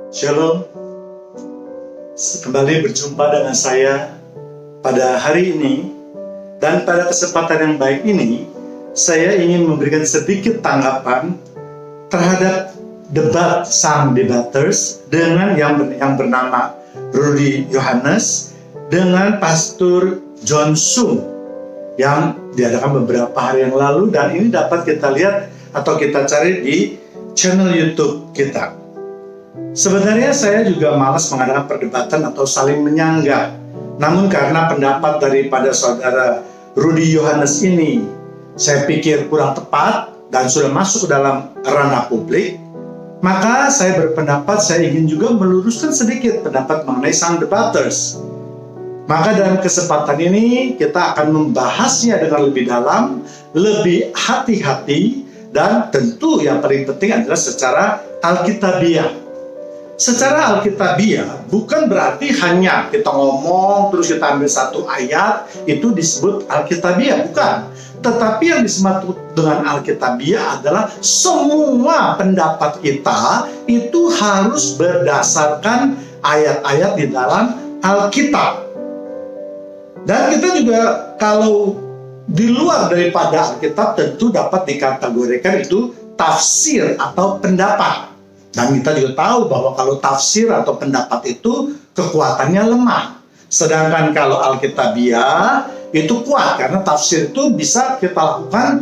Shalom, kembali berjumpa dengan saya pada hari ini. Dan pada kesempatan yang baik ini, saya ingin memberikan sedikit tanggapan terhadap debat sang debaters dengan yang bernama Rudy Yohannes dengan Pastor John Sung yang diadakan beberapa hari yang lalu, dan ini dapat kita lihat atau kita cari di channel YouTube kita. Sebenarnya saya juga malas mengadakan perdebatan atau saling menyanggah. Namun karena pendapat daripada saudara Rudy Yohannes ini saya pikir kurang tepat dan sudah masuk ke dalam ranah publik, maka saya berpendapat saya ingin juga meluruskan sedikit pendapat mengenai sang debaters. Maka dalam kesempatan ini kita akan membahasnya dengan lebih dalam, lebih hati-hati, dan tentu yang paling penting adalah secara alkitabiah. Secara alkitabiah bukan berarti hanya kita ngomong terus kita ambil satu ayat itu disebut alkitabiah, bukan. Tetapi yang disebut dengan alkitabiah adalah semua pendapat kita itu harus berdasarkan ayat-ayat di dalam Alkitab. Dan kita juga kalau di luar daripada Alkitab tentu dapat dikategorikan itu tafsir atau pendapat. Dan kita juga tahu bahwa kalau tafsir atau pendapat itu kekuatannya lemah. Sedangkan kalau alkitabiah itu kuat, karena tafsir itu bisa kita lakukan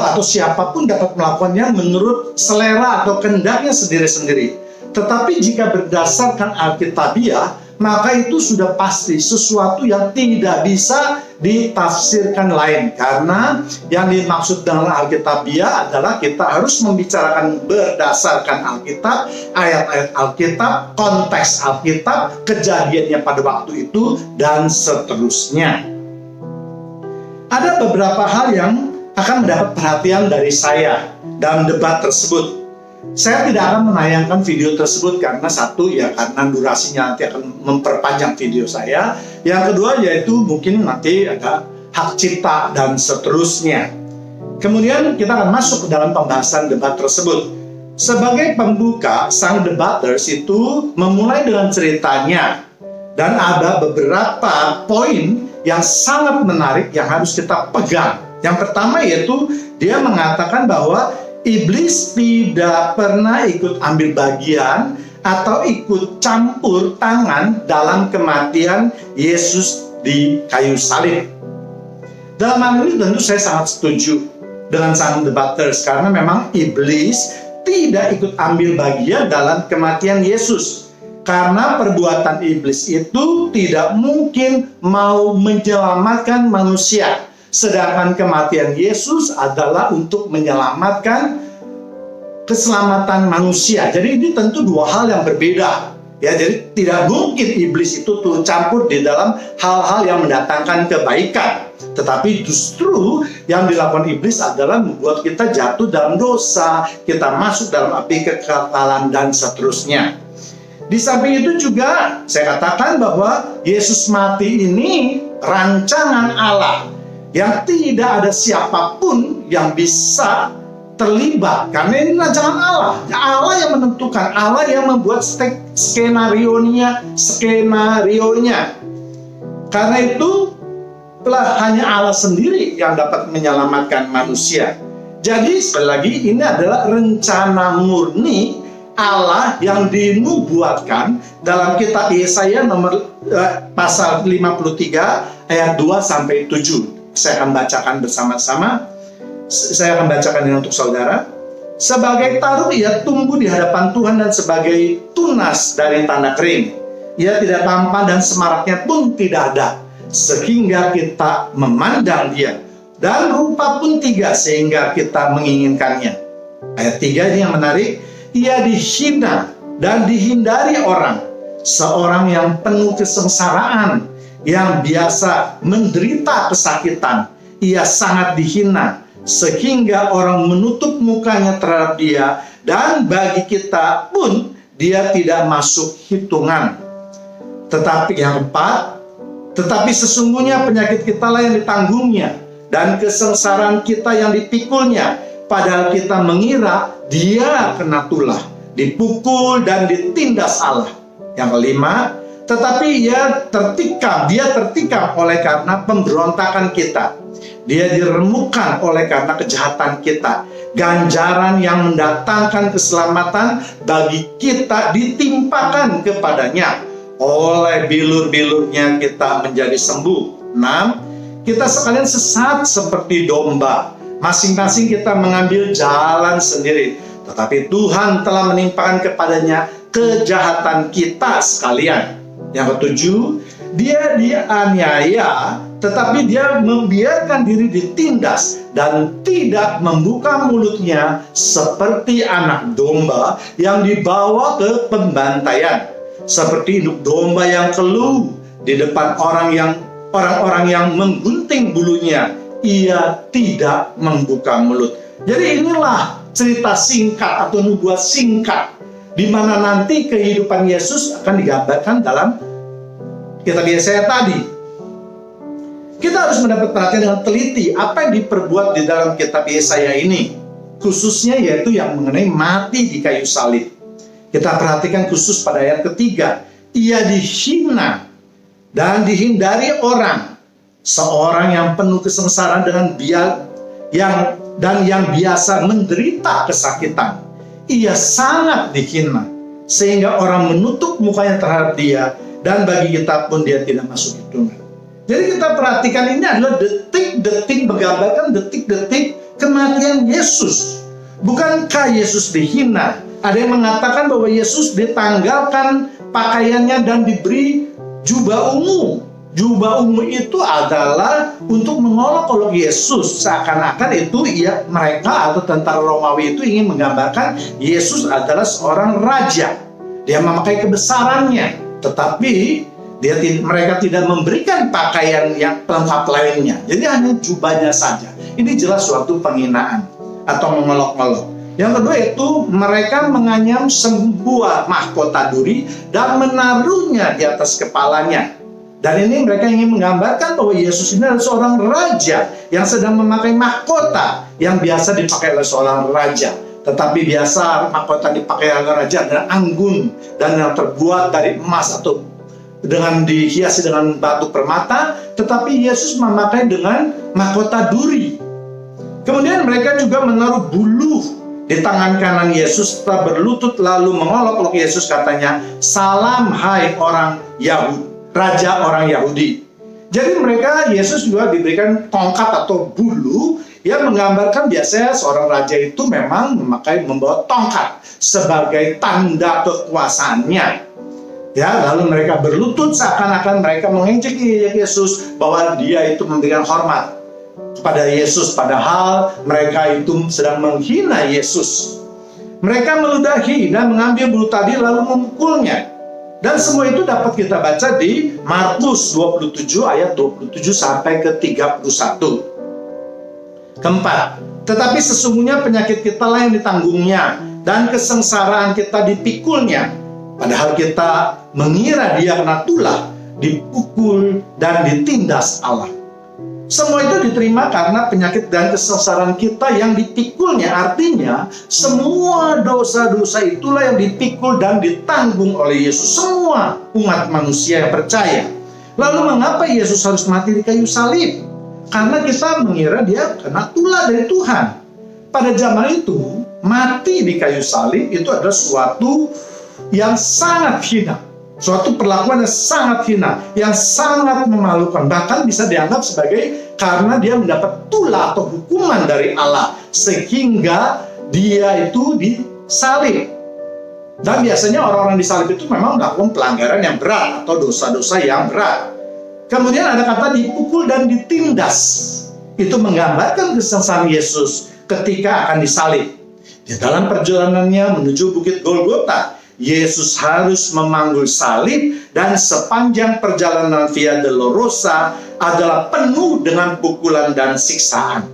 atau siapapun dapat melakukannya menurut selera atau kehendaknya sendiri-sendiri. Tetapi jika berdasarkan alkitabiah, maka itu sudah pasti sesuatu yang tidak bisa ditafsirkan lain. Karena yang dimaksud dengan alkitabiah adalah kita harus membicarakan berdasarkan Alkitab, ayat-ayat Alkitab, konteks Alkitab, kejadiannya pada waktu itu, dan seterusnya. Ada beberapa hal yang akan mendapat perhatian dari saya dalam debat tersebut. Saya tidak akan menayangkan video tersebut karena satu, ya karena durasinya nanti akan memperpanjang video saya. Yang kedua yaitu mungkin nanti ada hak cipta dan seterusnya. Kemudian kita akan masuk ke dalam pembahasan debat tersebut. Sebagai pembuka, sang debaters itu memulai dengan ceritanya. Dan ada beberapa poin yang sangat menarik yang harus kita pegang. Yang pertama yaitu dia mengatakan bahwa iblis tidak pernah ikut ambil bagian atau ikut campur tangan dalam kematian Yesus di kayu salib. Dalam hal ini tentu saya sangat setuju dengan sang debaters, karena memang iblis tidak ikut ambil bagian dalam kematian Yesus. Karena perbuatan iblis itu tidak mungkin mau menyelamatkan manusia. Sedangkan kematian Yesus adalah untuk menyelamatkan keselamatan manusia. Jadi ini tentu dua hal yang berbeda. Ya, jadi tidak mungkin iblis itu turut campur di dalam hal-hal yang mendatangkan kebaikan. Tetapi justru yang dilakukan iblis adalah membuat kita jatuh dalam dosa, kita masuk dalam api kekekalan dan seterusnya. Di samping itu juga saya katakan bahwa Yesus mati ini rancangan Allah, yang tidak ada siapapun yang bisa terlibat, karena ini rancangan Allah. Allah yang menentukan, Allah yang membuat skenario-nya. Karena itu hanya Allah sendiri yang dapat menyelamatkan manusia. Jadi sekali lagi ini adalah rencana murni Allah yang dinubuatkan dalam kitab Yesaya pasal 53 ayat 2 sampai 7. Saya akan bacakan bersama-sama. Saya akan bacakan ini untuk saudara. Sebagai taruh ia tumbuh di hadapan Tuhan, dan sebagai tunas dari tanah kering. Ia tidak tampan dan semaraknya pun tidak ada, sehingga kita memandang dia. Dan rupa pun tidak sehingga kita menginginkannya. Ayat 3 ini yang menarik. Ia dihina dan dihindari orang, seorang yang penuh kesengsaraan, yang biasa menderita kesakitan. Ia sangat dihina sehingga orang menutup mukanya terhadap dia, dan bagi kita pun dia tidak masuk hitungan. Tetapi yang keempat, tetapi sesungguhnya penyakit kita lah yang ditanggungnya, dan kesengsaraan kita yang dipikulnya, padahal kita mengira dia kena tulah, dipukul dan ditindas Allah. Yang kelima, tetapi dia tertikam oleh karena pemberontakan kita. Dia diremukkan oleh karena kejahatan kita. Ganjaran yang mendatangkan keselamatan bagi kita ditimpakan kepadanya. Oleh bilur-bilurnya kita menjadi sembuh. 6. Kita sekalian sesat seperti domba. Masing-masing kita mengambil jalan sendiri. Tetapi Tuhan telah menimpakan kepadanya kejahatan kita sekalian. Yang ketujuh, dia dianiaya, tetapi dia membiarkan diri ditindas dan tidak membuka mulutnya seperti anak domba yang dibawa ke pembantaian. Seperti induk domba yang keluh di depan orang-orang yang menggunting bulunya, ia tidak membuka mulut. Jadi inilah cerita singkat atau nubuat singkat di mana nanti kehidupan Yesus akan digambarkan dalam kitab Yesaya tadi. Kita harus mendapat perhatian dengan teliti apa yang diperbuat di dalam kitab Yesaya ini, khususnya yaitu yang mengenai mati di kayu salib. Kita perhatikan khusus pada ayat ketiga, ia dihina dan dihindari orang, seorang yang penuh kesengsaraan yang biasa menderita kesakitan. Ia sangat dihina sehingga orang menutup mukanya terhadap dia, dan bagi kita pun dia tidak masuk hitungan. Jadi kita perhatikan ini adalah detik-detik, menggambarkan detik-detik kematian Yesus. Bukankah Yesus dihina? Ada yang mengatakan bahwa Yesus ditanggalkan pakaiannya dan diberi jubah ungu. Jubah ungu itu adalah untuk mengolok-olok Yesus. Seakan-akan itu mereka atau tentara Romawi itu ingin menggambarkan Yesus adalah seorang raja. Dia memakai kebesarannya, tetapi mereka tidak memberikan pakaian yang lengkap lainnya. Jadi hanya jubahnya saja. Ini jelas suatu penghinaan atau mengolok-olok. Yang kedua itu mereka menganyam sebuah mahkota duri dan menaruhnya di atas kepalanya. Dan ini mereka ingin menggambarkan bahwa Yesus ini adalah seorang raja yang sedang memakai mahkota yang biasa dipakai oleh seorang raja. Tetapi biasa mahkota dipakai oleh raja adalah anggun dan yang terbuat dari emas atau dengan dihiasi dengan batu permata. Tetapi Yesus memakai dengan mahkota duri. Kemudian mereka juga menaruh buluh di tangan kanan Yesus setelah berlutut lalu mengolok-olok Yesus, katanya, "Salam hai orang Yahudi, raja orang Yahudi." Jadi Yesus juga diberikan tongkat atau bulu yang menggambarkan biasanya seorang raja itu memang membawa tongkat sebagai tanda kekuasaannya. Ya, lalu mereka berlutut seakan-akan mereka mengejek Yesus bahwa dia itu memberikan hormat kepada Yesus, padahal mereka itu sedang menghina Yesus. Mereka meludahi dan mengambil bulu tadi lalu memukulnya. Dan semua itu dapat kita baca di Markus 27 ayat 27 sampai ke 31. Keempat, tetapi sesungguhnya penyakit kita lah yang ditanggungnya dan kesengsaraan kita dipikulnya. Padahal kita mengira dia kena tulah, dipukul dan ditindas Allah. Semua itu diterima karena penyakit dan kesengsaraan kita yang dipikulnya. Artinya semua dosa-dosa itulah yang dipikul dan ditanggung oleh Yesus, semua umat manusia yang percaya. Lalu mengapa Yesus harus mati di kayu salib? Karena kita mengira dia kena tulah dari Tuhan. Pada zaman itu mati di kayu salib itu adalah suatu yang sangat hina, suatu perlakuan yang sangat hina, yang sangat memalukan. Bahkan bisa dianggap sebagai karena dia mendapat tulah atau hukuman dari Allah, sehingga dia itu disalib. Dan biasanya orang-orang disalib itu memang melakukan pelanggaran yang berat atau dosa-dosa yang berat. Kemudian ada kata dipukul dan ditindas. Itu menggambarkan kesengsaraan Yesus ketika akan disalib. Di dalam perjalanannya menuju Bukit Golgota, Yesus harus memanggul salib, dan sepanjang perjalanan Via Dolorosa adalah penuh dengan pukulan dan siksaan.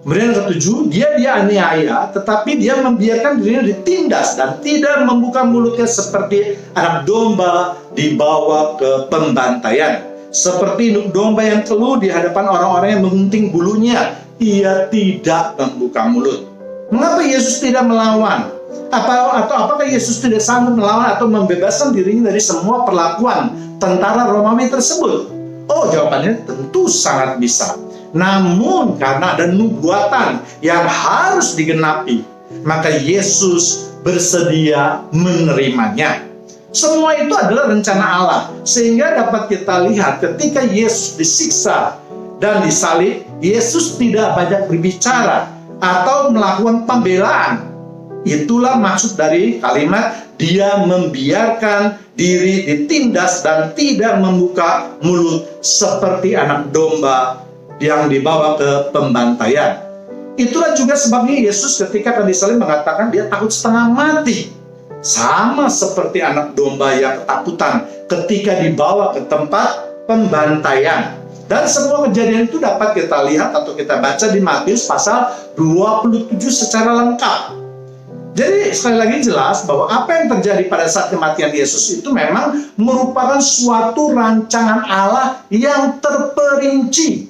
Kemudian yang ketujuh, dia dianiaya, tetapi dia membiarkan dirinya ditindas dan tidak membuka mulutnya seperti anak domba dibawa ke pembantaian. Seperti induk domba yang keluh di hadapan orang-orang yang menggunting bulunya, ia tidak membuka mulut. Mengapa Yesus tidak melawan? Atau apakah Yesus tidak sanggup melawan atau membebaskan dirinya dari semua perlakuan tentara Romawi tersebut? Oh, jawabannya tentu sangat bisa. Namun karena ada nubuatan yang harus digenapi, maka Yesus bersedia menerimanya. Semua itu adalah rencana Allah, sehingga dapat kita lihat ketika Yesus disiksa dan disalib, Yesus tidak banyak berbicara atau melakukan pembelaan. Itulah maksud dari kalimat dia membiarkan diri ditindas dan tidak membuka mulut seperti anak domba yang dibawa ke pembantaian. Itulah juga sebabnya Yesus ketika akan disalib mengatakan dia takut setengah mati. Sama seperti anak domba yang ketakutan ketika dibawa ke tempat pembantaian. Dan semua kejadian itu dapat kita lihat atau kita baca di Matius pasal 27 secara lengkap. Jadi sekali lagi jelas bahwa apa yang terjadi pada saat kematian Yesus itu memang merupakan suatu rancangan Allah yang terperinci,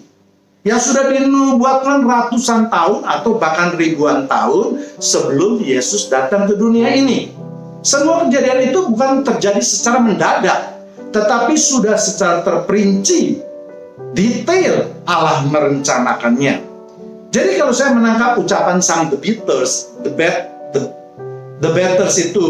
yang sudah dinubuatkan ratusan tahun atau bahkan ribuan tahun sebelum Yesus datang ke dunia ini. Semua kejadian itu bukan terjadi secara mendadak, tetapi sudah secara terperinci, detail Allah merencanakannya. Jadi kalau saya menangkap ucapan sang The Beatles itu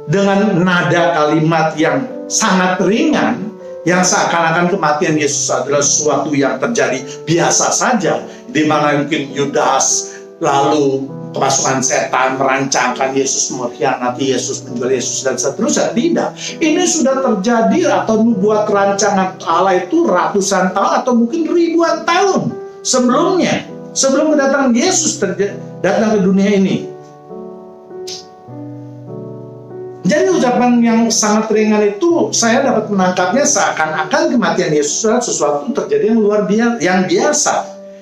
dengan nada kalimat yang sangat ringan, yang seakan-akan kematian Yesus adalah sesuatu yang terjadi biasa saja, di mana mungkin Yudas lalu kemasukan setan merancangkan Yesus, mengkhianati Yesus, menjual Yesus dan seterusnya. Tidak, ini sudah terjadi atau nubuat rancangan Allah itu ratusan tahun atau mungkin ribuan tahun sebelumnya, sebelum kedatangan Yesus datang ke dunia ini. Jadi ucapan yang sangat ringan itu saya dapat menangkapnya seakan-akan kematian Yesus adalah sesuatu terjadi yang luar biasa, yang biasa.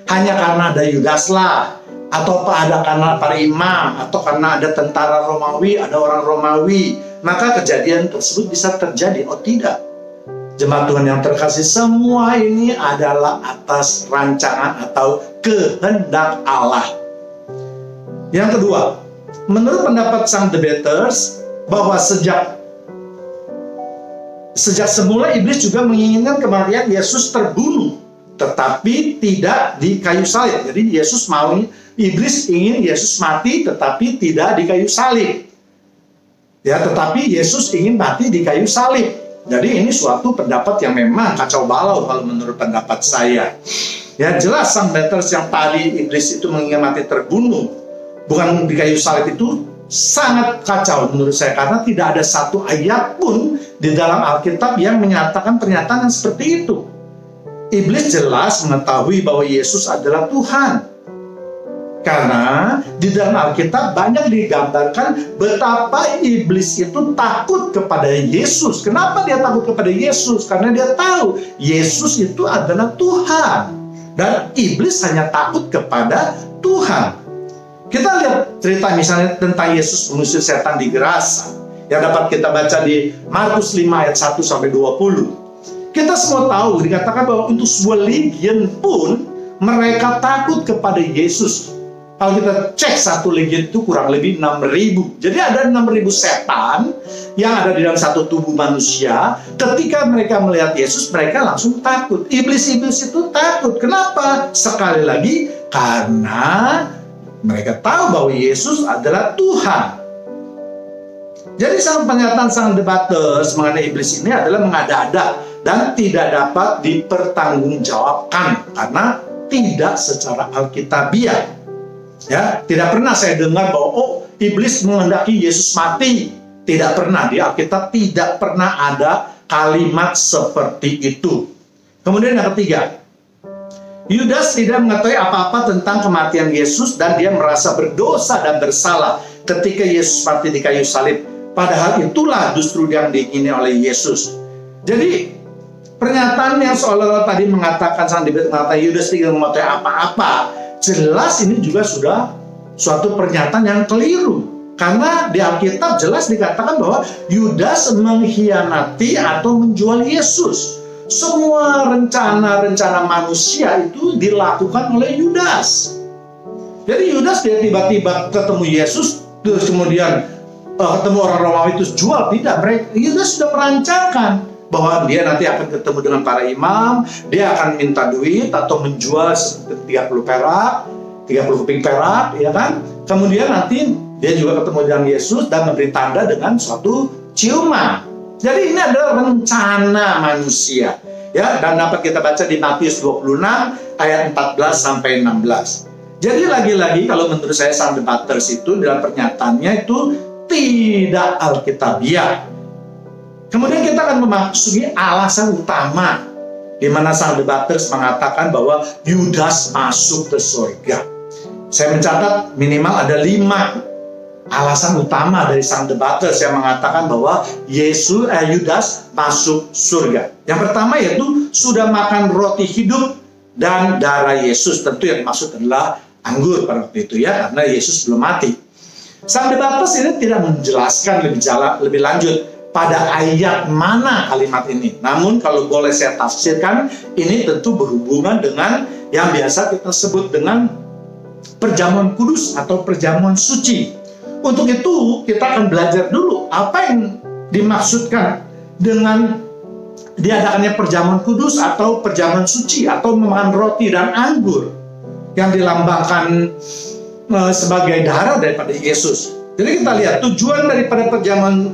Hanya karena ada Yudas lah, atau ada karena para imam, atau karena ada tentara Romawi, ada orang Romawi, maka kejadian tersebut bisa terjadi. Oh tidak, jemaat Tuhan yang terkasih, semua ini adalah atas rancangan atau kehendak Allah. Yang kedua, menurut pendapat sang debaters, bahwa sejak semula iblis juga menginginkan kematian Yesus terbunuh, tetapi tidak di kayu salib. Jadi iblis ingin Yesus mati tetapi tidak di kayu salib. Ya, tetapi Yesus ingin mati di kayu salib. Jadi ini suatu pendapat yang memang kacau balau kalau menurut pendapat saya. Ya, jelas sang debaters yang tadi iblis itu menginginkan mati terbunuh, bukan di kayu salib, itu sangat kacau menurut saya, karena tidak ada satu ayat pun di dalam Alkitab yang menyatakan pernyataan yang seperti itu. Iblis jelas mengetahui bahwa Yesus adalah Tuhan, karena di dalam Alkitab banyak digambarkan betapa iblis itu takut kepada Yesus. Kenapa dia takut kepada Yesus? Karena dia tahu Yesus itu adalah Tuhan, dan iblis hanya takut kepada Tuhan. Kita lihat cerita misalnya tentang Yesus mengusir setan di Gerasa, yang dapat kita baca di Markus 5 ayat 1 sampai 20. Kita semua tahu dikatakan bahwa untuk sebuah legion pun mereka takut kepada Yesus. Kalau kita cek satu legion itu kurang lebih 6.000. Jadi ada 6.000 setan yang ada di dalam satu tubuh manusia. Ketika mereka melihat Yesus, mereka langsung takut. Iblis-iblis itu takut. Kenapa? Sekali lagi, karena mereka tahu bahwa Yesus adalah Tuhan. Jadi pernyataan sang debaters mengenai iblis ini adalah mengada-ada dan tidak dapat dipertanggungjawabkan karena tidak secara alkitabiah. Ya, tidak pernah saya dengar bahwa iblis menghendaki Yesus mati. Tidak pernah, di Alkitab tidak pernah ada kalimat seperti itu. Kemudian yang ketiga, Yudas tidak mengetahui apa-apa tentang kematian Yesus dan dia merasa berdosa dan bersalah ketika Yesus mati di kayu salib. Padahal itulah justru yang diingini oleh Yesus. Jadi pernyataan yang seolah-olah tadi mengatakan Yudas tidak mengetahui apa-apa, jelas ini juga sudah suatu pernyataan yang keliru. Karena di Alkitab jelas dikatakan bahwa Yudas mengkhianati atau menjual Yesus. Semua rencana-rencana manusia itu dilakukan oleh Yudas. Jadi Yudas dia tiba-tiba ketemu Yesus, terus kemudian ketemu orang Romawi terus jual. Tidak, mereka Yudas sudah merancangkan bahwa dia nanti akan ketemu dengan para imam, dia akan minta duit atau menjual 30 perak, 30 keping perak, ya kan? Kemudian nanti dia juga ketemu dengan Yesus dan memberi tanda dengan suatu ciuman. Jadi ini adalah rencana manusia, ya, dan dapat kita baca di Matius 26 ayat 14 sampai 16. Jadi lagi-lagi kalau menurut saya sang debaters itu dalam pernyataannya itu tidak alkitabiah. Kemudian kita akan memasuki alasan utama di mana sang debaters mengatakan bahwa Yudas masuk ke surga. Saya mencatat minimal ada 5 alasan utama dari sang debaters yang mengatakan bahwa Yudas masuk surga. Yang pertama yaitu sudah makan roti hidup dan darah Yesus. Tentu yang dimaksud adalah anggur pada waktu itu, ya, karena Yesus belum mati. Sang debaters ini tidak menjelaskan lebih lanjut pada ayat mana kalimat ini. Namun kalau boleh saya tafsirkan, ini tentu berhubungan dengan yang biasa kita sebut dengan perjamuan kudus atau perjamuan suci. Untuk itu kita akan belajar dulu apa yang dimaksudkan dengan diadakannya perjamuan kudus atau perjamuan suci atau memakan roti dan anggur yang dilambangkan sebagai darah daripada Yesus. Jadi kita lihat tujuan daripada perjamuan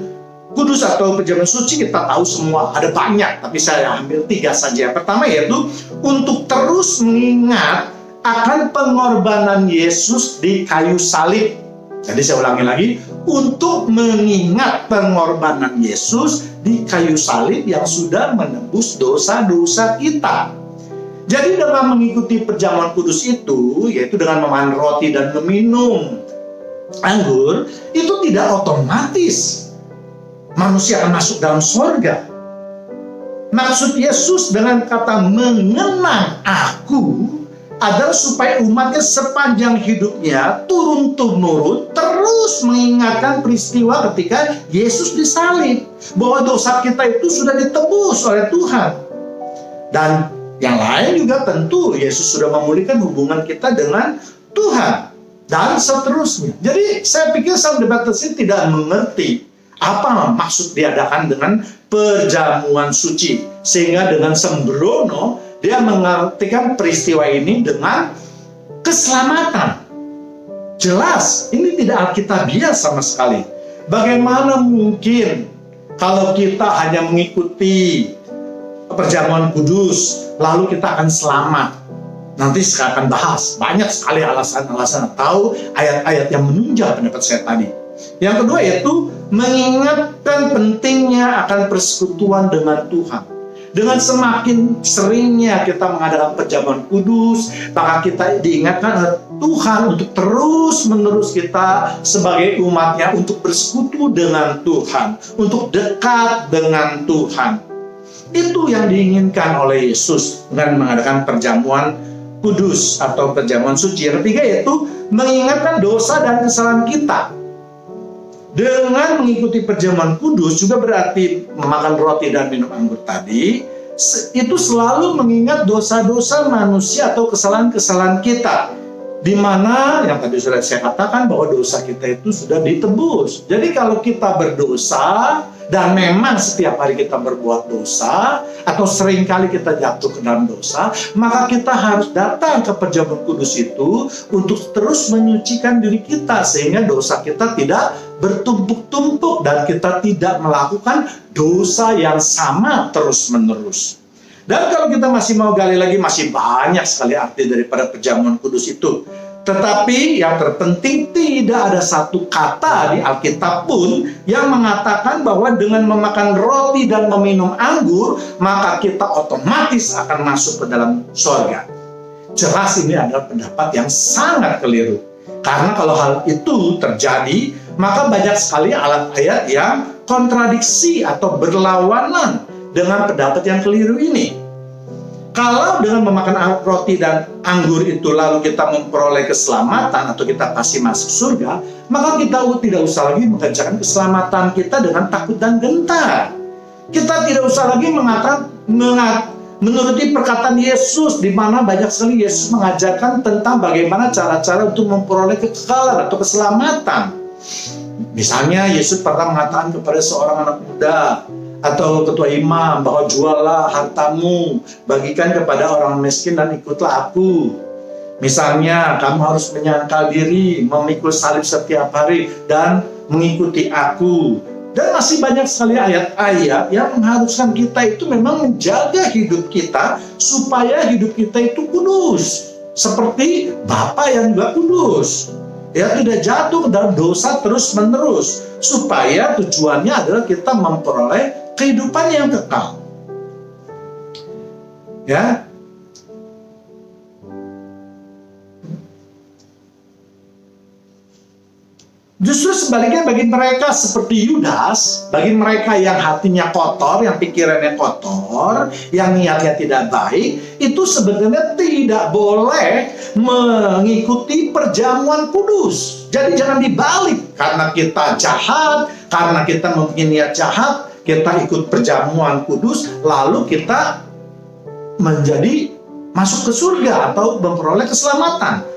kudus atau perjamuan suci kita tahu semua, ada banyak, tapi saya ambil 3 saja. Yang pertama yaitu untuk terus mengingat akan pengorbanan Yesus di kayu salib. Jadi saya ulangi lagi, untuk mengingat pengorbanan Yesus di kayu salib yang sudah menebus dosa-dosa kita. Jadi dengan mengikuti perjamuan kudus itu, yaitu dengan memakan roti dan meminum anggur, itu tidak otomatis manusia akan masuk dalam surga. Maksud Yesus dengan kata mengenang aku adalah supaya umatnya sepanjang hidupnya turun-temurun terus mengingatkan peristiwa ketika Yesus disalib, bahwa dosa kita itu sudah ditebus oleh Tuhan. Dan yang lain juga tentu Yesus sudah memulihkan hubungan kita dengan Tuhan dan seterusnya. Jadi saya pikir sang debaters ini tidak mengerti apa maksud diadakan dengan perjamuan suci, sehingga dengan sembrono dia mengartikan peristiwa ini dengan keselamatan. Jelas ini tidak alkitabiah sama sekali. Bagaimana mungkin kalau kita hanya mengikuti perjamuan kudus lalu kita akan selamat? Nanti saya akan bahas banyak sekali alasan-alasan atau ayat-ayat yang menunjang pendapat saya tadi. Yang kedua yaitu mengingatkan pentingnya akan persekutuan dengan Tuhan. Dengan semakin seringnya kita mengadakan perjamuan kudus, maka kita diingatkan oleh Tuhan untuk terus-menerus kita sebagai umatnya untuk bersekutu dengan Tuhan, untuk dekat dengan Tuhan. Itu yang diinginkan oleh Yesus dengan mengadakan perjamuan kudus atau perjamuan suci. Yang ketiga yaitu mengingatkan dosa dan kesalahan kita. Dengan mengikuti perjamuan kudus juga berarti memakan roti dan minum anggur tadi, itu selalu mengingat dosa-dosa manusia atau kesalahan-kesalahan kita, di mana yang tadi sudah saya katakan bahwa dosa kita itu sudah ditebus. Jadi kalau kita berdosa dan memang setiap hari kita berbuat dosa atau seringkali kita jatuh ke dalam dosa, maka kita harus datang ke perjamuan kudus itu untuk terus menyucikan diri kita sehingga dosa kita tidak bertumpuk-tumpuk dan kita tidak melakukan dosa yang sama terus-menerus. Dan kalau kita masih mau gali lagi, masih banyak sekali arti daripada perjamuan kudus itu. Tetapi yang terpenting tidak ada satu kata di Alkitab pun yang mengatakan bahwa dengan memakan roti dan meminum anggur maka kita otomatis akan masuk ke dalam surga. Jelas ini adalah pendapat yang sangat keliru. Karena kalau hal itu terjadi, maka banyak sekali ayat yang kontradiksi atau berlawanan dengan pendapat yang keliru ini. Kalau dengan memakan roti dan anggur itu lalu kita memperoleh keselamatan atau kita pasti masuk surga, maka kita tidak usah lagi mengerjakan keselamatan kita dengan takut dan gentar. Kita tidak usah lagi menuruti perkataan Yesus, di mana banyak sekali Yesus mengajarkan tentang bagaimana cara-cara untuk memperoleh kekekalan atau keselamatan. Misalnya Yesus pernah mengatakan kepada seorang anak muda atau ketua imam bahwa juallah hartamu, bagikan kepada orang miskin dan ikutlah aku. Misalnya kamu harus menyangkal diri, memikul salib setiap hari dan mengikuti aku. Dan masih banyak sekali ayat-ayat yang mengharuskan kita itu memang menjaga hidup kita supaya hidup kita itu kudus. Seperti Bapa yang juga kudus. Ya, tidak jatuh ke dalam dosa terus-menerus. Supaya tujuannya adalah kita memperoleh kehidupan yang kekal. Ya. Justru sebaliknya bagi mereka seperti Yudas, bagi mereka yang hatinya kotor, yang pikirannya kotor, yang niatnya tidak baik, itu sebenarnya tidak boleh mengikuti perjamuan kudus. Jadi jangan dibalik, karena kita jahat, karena kita mempunyai niat jahat, kita ikut perjamuan kudus, lalu kita menjadi masuk ke surga atau memperoleh keselamatan.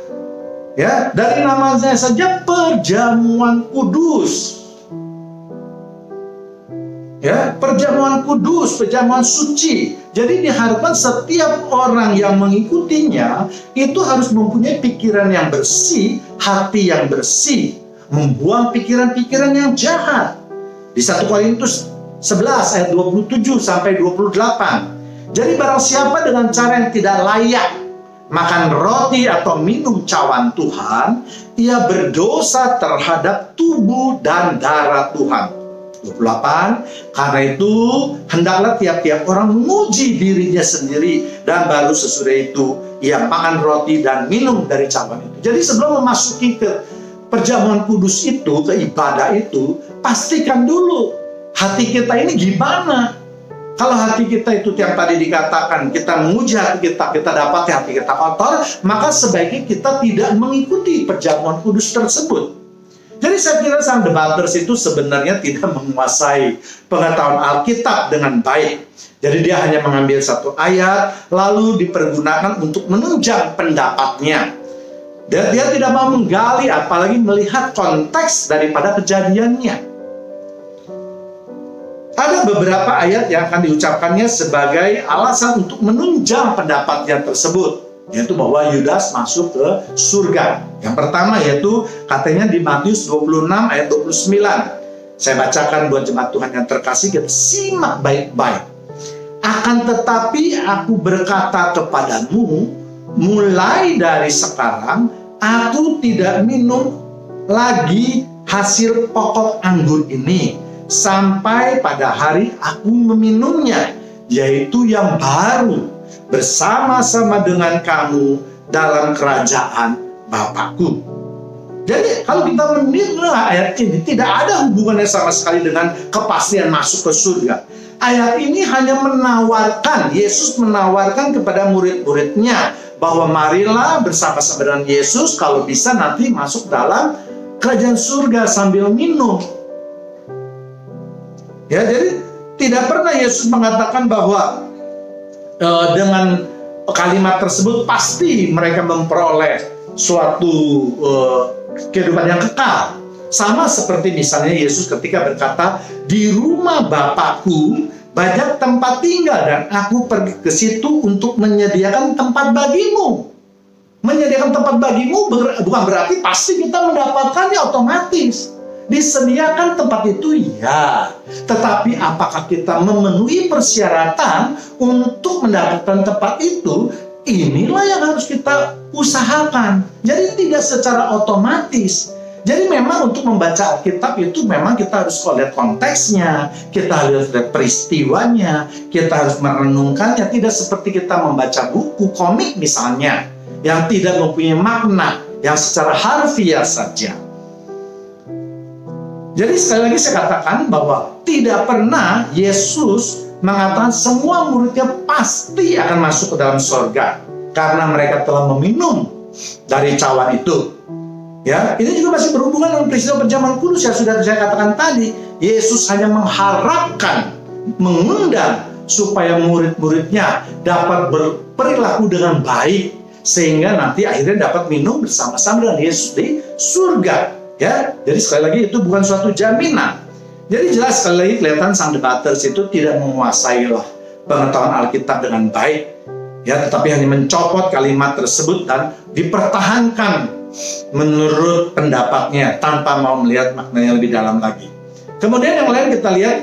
Ya, dari namanya saja perjamuan kudus. Ya, perjamuan kudus, perjamuan suci. Jadi diharapkan setiap orang yang mengikutinya itu harus mempunyai pikiran yang bersih, hati yang bersih, membuang pikiran-pikiran yang jahat. Di 1 Korintus 11 ayat 27 sampai 28. Jadi barang siapa dengan cara yang tidak layak makan roti atau minum cawan Tuhan, ia berdosa terhadap tubuh dan darah Tuhan. 28. Karena itu hendaklah tiap-tiap orang menguji dirinya sendiri, dan baru sesudah itu ia makan roti dan minum dari cawan itu. Jadi sebelum memasuki ke perjamuan kudus itu, ke ibadah itu, pastikan dulu hati kita ini gimana. Kalau hati kita itu yang tadi dikatakan, kita menguji hati kita, kita dapat hati kita kotor, maka sebaiknya kita tidak mengikuti perjamuan kudus tersebut. Jadi saya kira sang debaters itu sebenarnya tidak menguasai pengetahuan Alkitab dengan baik. Jadi dia hanya mengambil satu ayat, lalu dipergunakan untuk menunjang pendapatnya. Dan dia tidak mau menggali, apalagi melihat konteks daripada kejadiannya. Ada beberapa ayat yang akan diucapkannya sebagai alasan untuk menunjang pendapatnya tersebut, yaitu bahwa Yudas masuk ke surga. Yang pertama yaitu katanya di Matius 26 ayat 29. Saya bacakan buat jemaat Tuhan yang terkasih, kita simak baik-baik. Akan tetapi aku berkata kepadamu, mulai dari sekarang aku tidak minum lagi hasil pokok anggur ini sampai pada hari aku meminumnya, yaitu yang baru bersama-sama dengan kamu dalam kerajaan Bapakku. Jadi kalau kita mendengar ayat ini, tidak ada hubungannya sama sekali dengan kepastian masuk ke surga. Ayat ini hanya menawarkan, Yesus menawarkan kepada murid-muridnya bahwa marilah bersama-sama dengan Yesus, kalau bisa nanti masuk dalam kerajaan surga sambil minum. Ya, jadi tidak pernah Yesus mengatakan bahwa dengan kalimat tersebut pasti mereka memperoleh suatu kehidupan yang kekal. Sama seperti misalnya Yesus ketika berkata, di rumah Bapakku banyak tempat tinggal dan aku pergi ke situ untuk menyediakan tempat bagimu. Menyediakan tempat bagimu bukan berarti pasti kita mendapatkannya otomatis. Disediakan tempat itu ya, tetapi apakah kita memenuhi persyaratan untuk mendapatkan tempat itu? Inilah yang harus kita usahakan. Jadi tidak secara otomatis. Jadi memang untuk membaca Alkitab itu memang kita harus lihat konteksnya, kita harus lihat peristiwanya, kita harus merenungkannya. Tidak seperti kita membaca buku komik misalnya, yang tidak mempunyai makna, yang secara harfiah saja. Jadi sekali lagi saya katakan bahwa tidak pernah Yesus mengatakan semua muridnya pasti akan masuk ke dalam surga karena mereka telah meminum dari cawan itu. Ya, ini juga masih berhubungan dengan peristiwa perjamuan kudus yang sudah saya katakan tadi. Yesus hanya mengharapkan, mengundang supaya murid-muridnya dapat berperilaku dengan baik sehingga nanti akhirnya dapat minum bersama-sama dengan Yesus di surga. Ya, jadi sekali lagi itu bukan suatu jaminan. Jadi jelas sekali lagi kelihatan sang debaters itu tidak menguasai pengetahuan Alkitab dengan baik, ya, tetapi hanya mencopot kalimat tersebut dan dipertahankan menurut pendapatnya tanpa mau melihat maknanya lebih dalam lagi. Kemudian yang lain kita lihat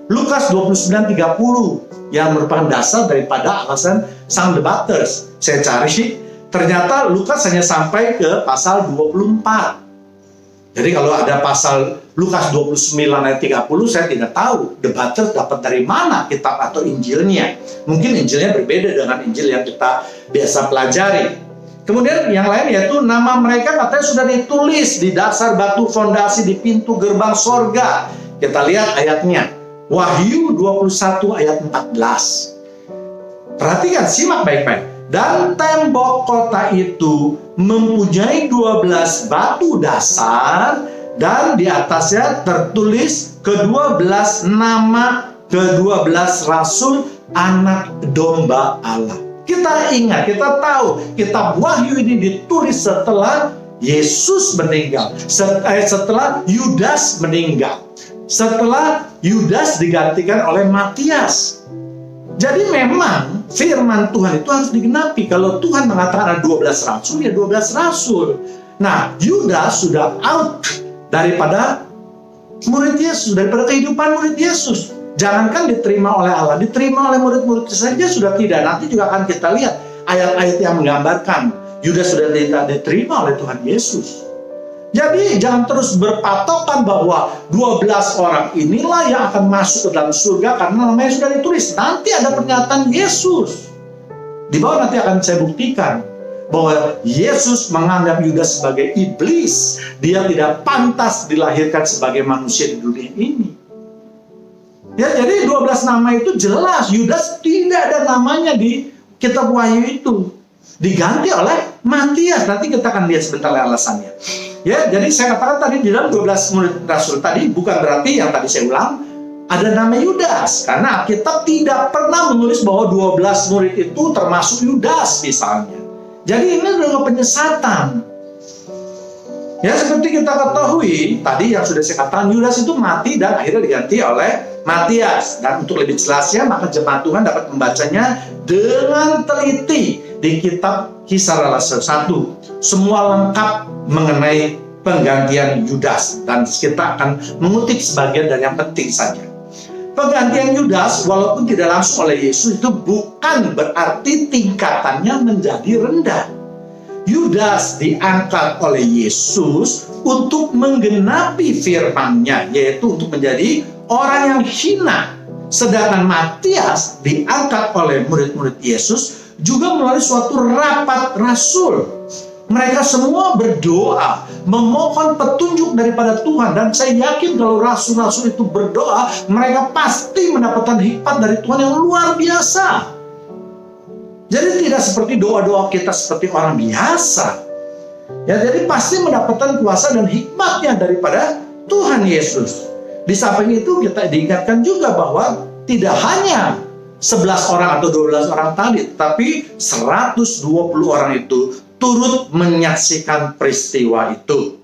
Lukas 29:30 yang merupakan dasar daripada alasan sang debaters. Saya cari, ternyata Lukas hanya sampai ke pasal 24. Jadi kalau ada pasal Lukas 29 ayat 30, saya tidak tahu debaters dapat dari mana kitab atau Injilnya. Mungkin Injilnya berbeda dengan Injil yang kita biasa pelajari. Kemudian yang lain yaitu nama mereka katanya sudah ditulis di dasar batu fondasi di pintu gerbang sorga. Kita lihat ayatnya. Wahyu 21 ayat 14. Perhatikan, simak baik-baik. Dan tembok kota itu mempunyai 12 batu dasar dan di atasnya tertulis ke-12 nama ke-12 rasul anak domba Allah. Kita ingat, kita tahu kitab Wahyu ini ditulis setelah Yesus meninggal, setelah Yudas meninggal, setelah Yudas digantikan oleh Matias. Jadi memang firman Tuhan itu harus digenapi. Kalau Tuhan mengatakan ada 12 rasul, ya 12 rasul. Nah, Yudas sudah out daripada murid Yesus, daripada kehidupan murid Yesus. Jangankan diterima oleh Allah, diterima oleh murid-murid saja sudah tidak. Nanti juga akan kita lihat ayat-ayat yang menggambarkan Yudas sudah tidak diterima oleh Tuhan Yesus. Jadi jangan terus berpatokan bahwa 12 orang inilah yang akan masuk ke dalam surga karena namanya sudah ditulis. Nanti ada pernyataan Yesus. Di bawah nanti akan saya buktikan bahwa Yesus menganggap Yudas sebagai iblis. Dia tidak pantas dilahirkan sebagai manusia di dunia ini. Ya, jadi 12 nama itu jelas. Yudas tidak ada namanya di kitab Wahyu itu. Diganti oleh Matias. Nanti kita akan lihat sebentar alasannya. Ya, jadi saya katakan tadi di dalam 12 murid rasul tadi bukan berarti yang tadi saya ulang ada nama Yudas, karena Alkitab tidak pernah menulis bahwa 12 murid itu termasuk Yudas misalnya. Jadi ini adalah penyesatan. Ya, seperti kita ketahui tadi yang sudah saya katakan, Yudas itu mati dan akhirnya diganti oleh Matias. Dan untuk lebih jelasnya maka jemaat Tuhan dapat membacanya dengan teliti di kitab Kisah Rasul 1. Semua lengkap mengenai penggantian Yudas, dan kita akan mengutip sebagian dari yang penting saja. Penggantian Yudas walaupun tidak langsung oleh Yesus itu bukan berarti tingkatannya menjadi rendah. Yudas diangkat oleh Yesus untuk menggenapi firman-Nya, yaitu untuk menjadi orang yang hina. Sedangkan Matias diangkat oleh murid-murid Yesus juga melalui suatu rapat rasul. Mereka semua berdoa, memohon petunjuk daripada Tuhan. Dan saya yakin kalau rasul-rasul itu berdoa, mereka pasti mendapatkan hikmat dari Tuhan yang luar biasa. Jadi tidak seperti doa-doa kita seperti orang biasa. Ya, jadi pasti mendapatkan kuasa dan hikmatnya daripada Tuhan Yesus. Di samping itu kita diingatkan juga bahwa tidak hanya 11 orang atau 12 orang tadi, tetapi 120 orang itu turut menyaksikan peristiwa itu.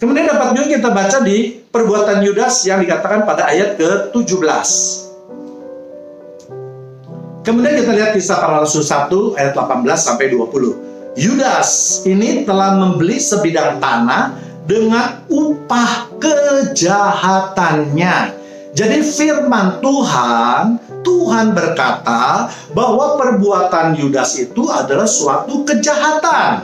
Kemudian dapat juga kita baca di perbuatan Yudas yang dikatakan pada ayat ke-17. Kemudian kita lihat Kisah Para Rasul 1 ayat 18 sampai 20. Yudas ini telah membeli sebidang tanah dengan upah kejahatannya. Jadi firman Tuhan berkata bahwa perbuatan Yudas itu adalah suatu kejahatan.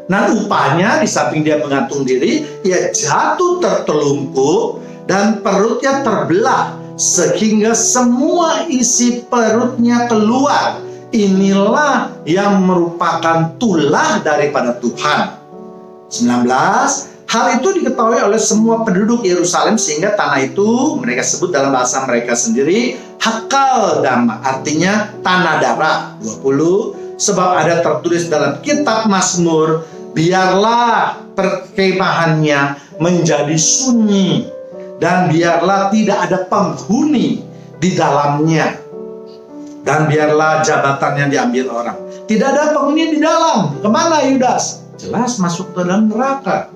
Nah, upahnya di samping dia mengantung diri, ia jatuh tertelungkup dan perutnya terbelah sehingga semua isi perutnya keluar. Inilah yang merupakan tulah daripada Tuhan. 19. Hal itu diketahui oleh semua penduduk Yerusalem sehingga tanah itu mereka sebut dalam bahasa mereka sendiri Hakal Dama, artinya tanah darah. 20. Sebab ada tertulis dalam kitab Mazmur, biarlah perkemahannya menjadi sunyi dan biarlah tidak ada penghuni di dalamnya, dan biarlah jabatannya diambil orang. Tidak ada penghuni di dalam. Kemana Yudas? Jelas masuk ke dalam neraka.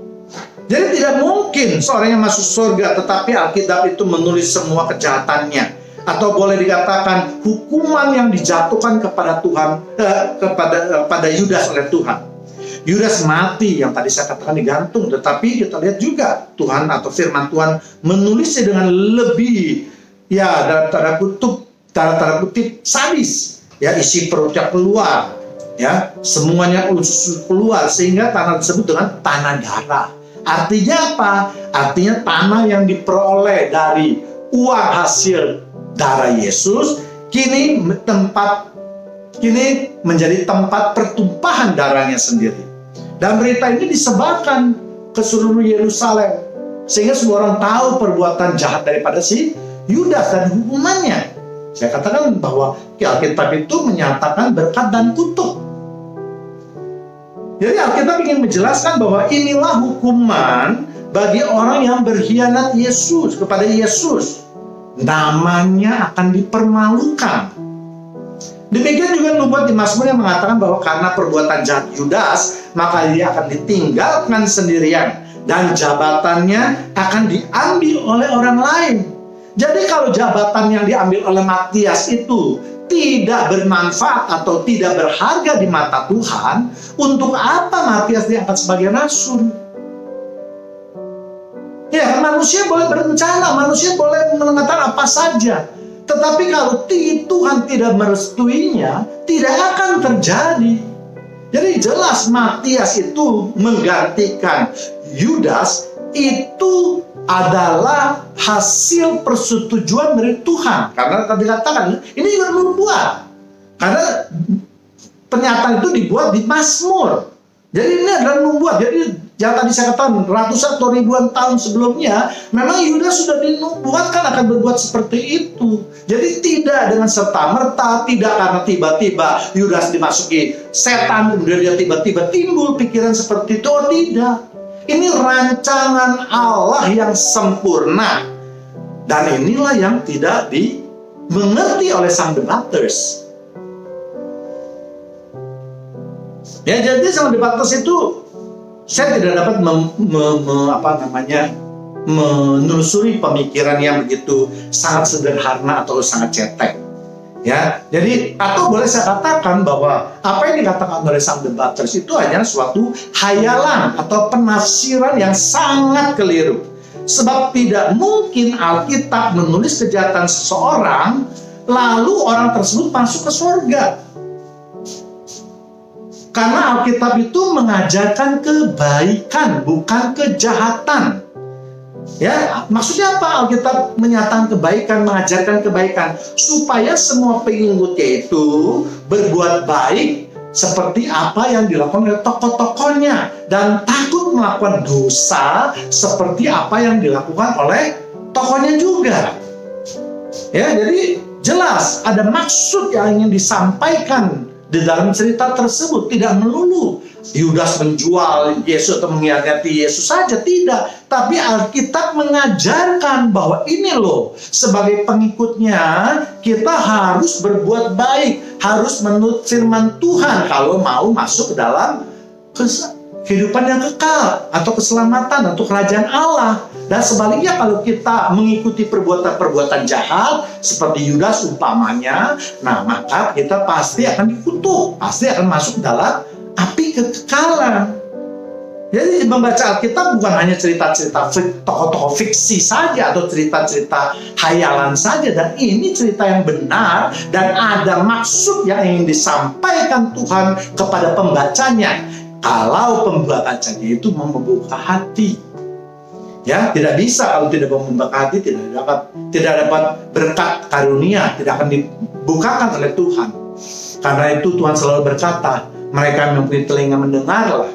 Jadi tidak mungkin seorang yang masuk surga tetapi Alkitab itu menulis semua kejahatannya. Atau boleh dikatakan hukuman yang dijatuhkan kepada Tuhan, kepada Yudas oleh Tuhan. Yudas mati yang tadi saya katakan digantung, tetapi kita lihat juga Tuhan atau firman Tuhan menulisnya dengan lebih dalam tanda kutip sadis, isi perutnya keluar, semuanya usus keluar sehingga tanah disebut dengan tanah darah. Artinya apa? Artinya tanah yang diperoleh dari uang hasil darah Yesus kini menjadi tempat pertumpahan darahnya sendiri. Dan berita ini disebarkan ke seluruh Yerusalem sehingga semua orang tahu perbuatan jahat daripada si Yudas dan hukumannya. Saya katakan bahwa Alkitab itu menyatakan berkat dan kutuk. Jadi Alkitab ingin menjelaskan bahwa inilah hukuman bagi orang yang berkhianat kepada Yesus. Namanya akan dipermalukan. Demikian juga nubuat di Mazmur yang mengatakan bahwa karena perbuatan jahat Yudas, maka dia akan ditinggalkan sendirian dan jabatannya akan diambil oleh orang lain. Jadi kalau jabatan yang diambil oleh Matias itu tidak bermanfaat atau tidak berharga di mata Tuhan, untuk apa Matias diangkat sebagai rasul? Ya, manusia boleh berencana, manusia boleh mengatakan apa saja. Tetapi kalau Tuhan tidak merestuinya, tidak akan terjadi. Jadi jelas Matias itu menggantikan Yudas itu adalah hasil persetujuan dari Tuhan. Karena tadi katakan, ini juga nubuat. Karena pernyataan itu dibuat di Mazmur. Jadi ini adalah nubuat. Jadi yang tadi saya katakan ratusan atau ribuan tahun sebelumnya, memang Yudas sudah dinubuatkan akan berbuat seperti itu. Jadi tidak dengan serta-merta, tidak karena tiba-tiba Yudas dimasuki setan, kemudian dia tiba-tiba timbul pikiran seperti itu. Oh tidak. Ini rancangan Allah yang sempurna. Dan inilah yang tidak dimengerti oleh sang debaters. Ya, jadi sang debaters itu saya tidak dapat menelusuri pemikiran yang begitu sangat sederhana atau sangat cetek. Ya, jadi atau boleh saya katakan bahwa apa yang dikatakan oleh sang debaters itu hanya suatu hayalan atau penafsiran yang sangat keliru. Sebab tidak mungkin Alkitab menulis kejahatan seseorang lalu orang tersebut masuk ke surga. Karena Alkitab itu mengajarkan kebaikan, bukan kejahatan. Ya, maksudnya apa? Alkitab menyatakan kebaikan, mengajarkan kebaikan supaya semua pengikutnya itu berbuat baik seperti apa yang dilakukan oleh tokoh-tokohnya dan takut melakukan dosa seperti apa yang dilakukan oleh tokohnya juga. Ya, jadi jelas ada maksud yang ingin disampaikan di dalam cerita tersebut. Tidak melulu Yudas menjual Yesus atau mengkhianati Yesus saja, tidak. Tapi Alkitab mengajarkan bahwa ini loh, sebagai pengikutnya kita harus berbuat baik, harus menurut firman Tuhan kalau mau masuk ke dalam kehidupan yang kekal atau keselamatan atau kerajaan Allah. Dan sebaliknya kalau kita mengikuti perbuatan-perbuatan jahat seperti Yudas umpamanya, nah maka kita pasti akan dikutuk, pasti akan masuk dalam api kekekalan. Jadi membaca Alkitab bukan hanya cerita-cerita tokoh-tokoh fiksi saja atau cerita-cerita hayalan saja, dan ini cerita yang benar dan ada maksud yang ingin disampaikan Tuhan kepada pembacanya. Kalau pembacanya itu membuka hati. Ya, tidak bisa kalau tidak membuka hati, tidak dapat berkat karunia, tidak akan dibukakan oleh Tuhan. Karena itu Tuhan selalu berkata, mereka yang mempunyai telinga mendengarlah.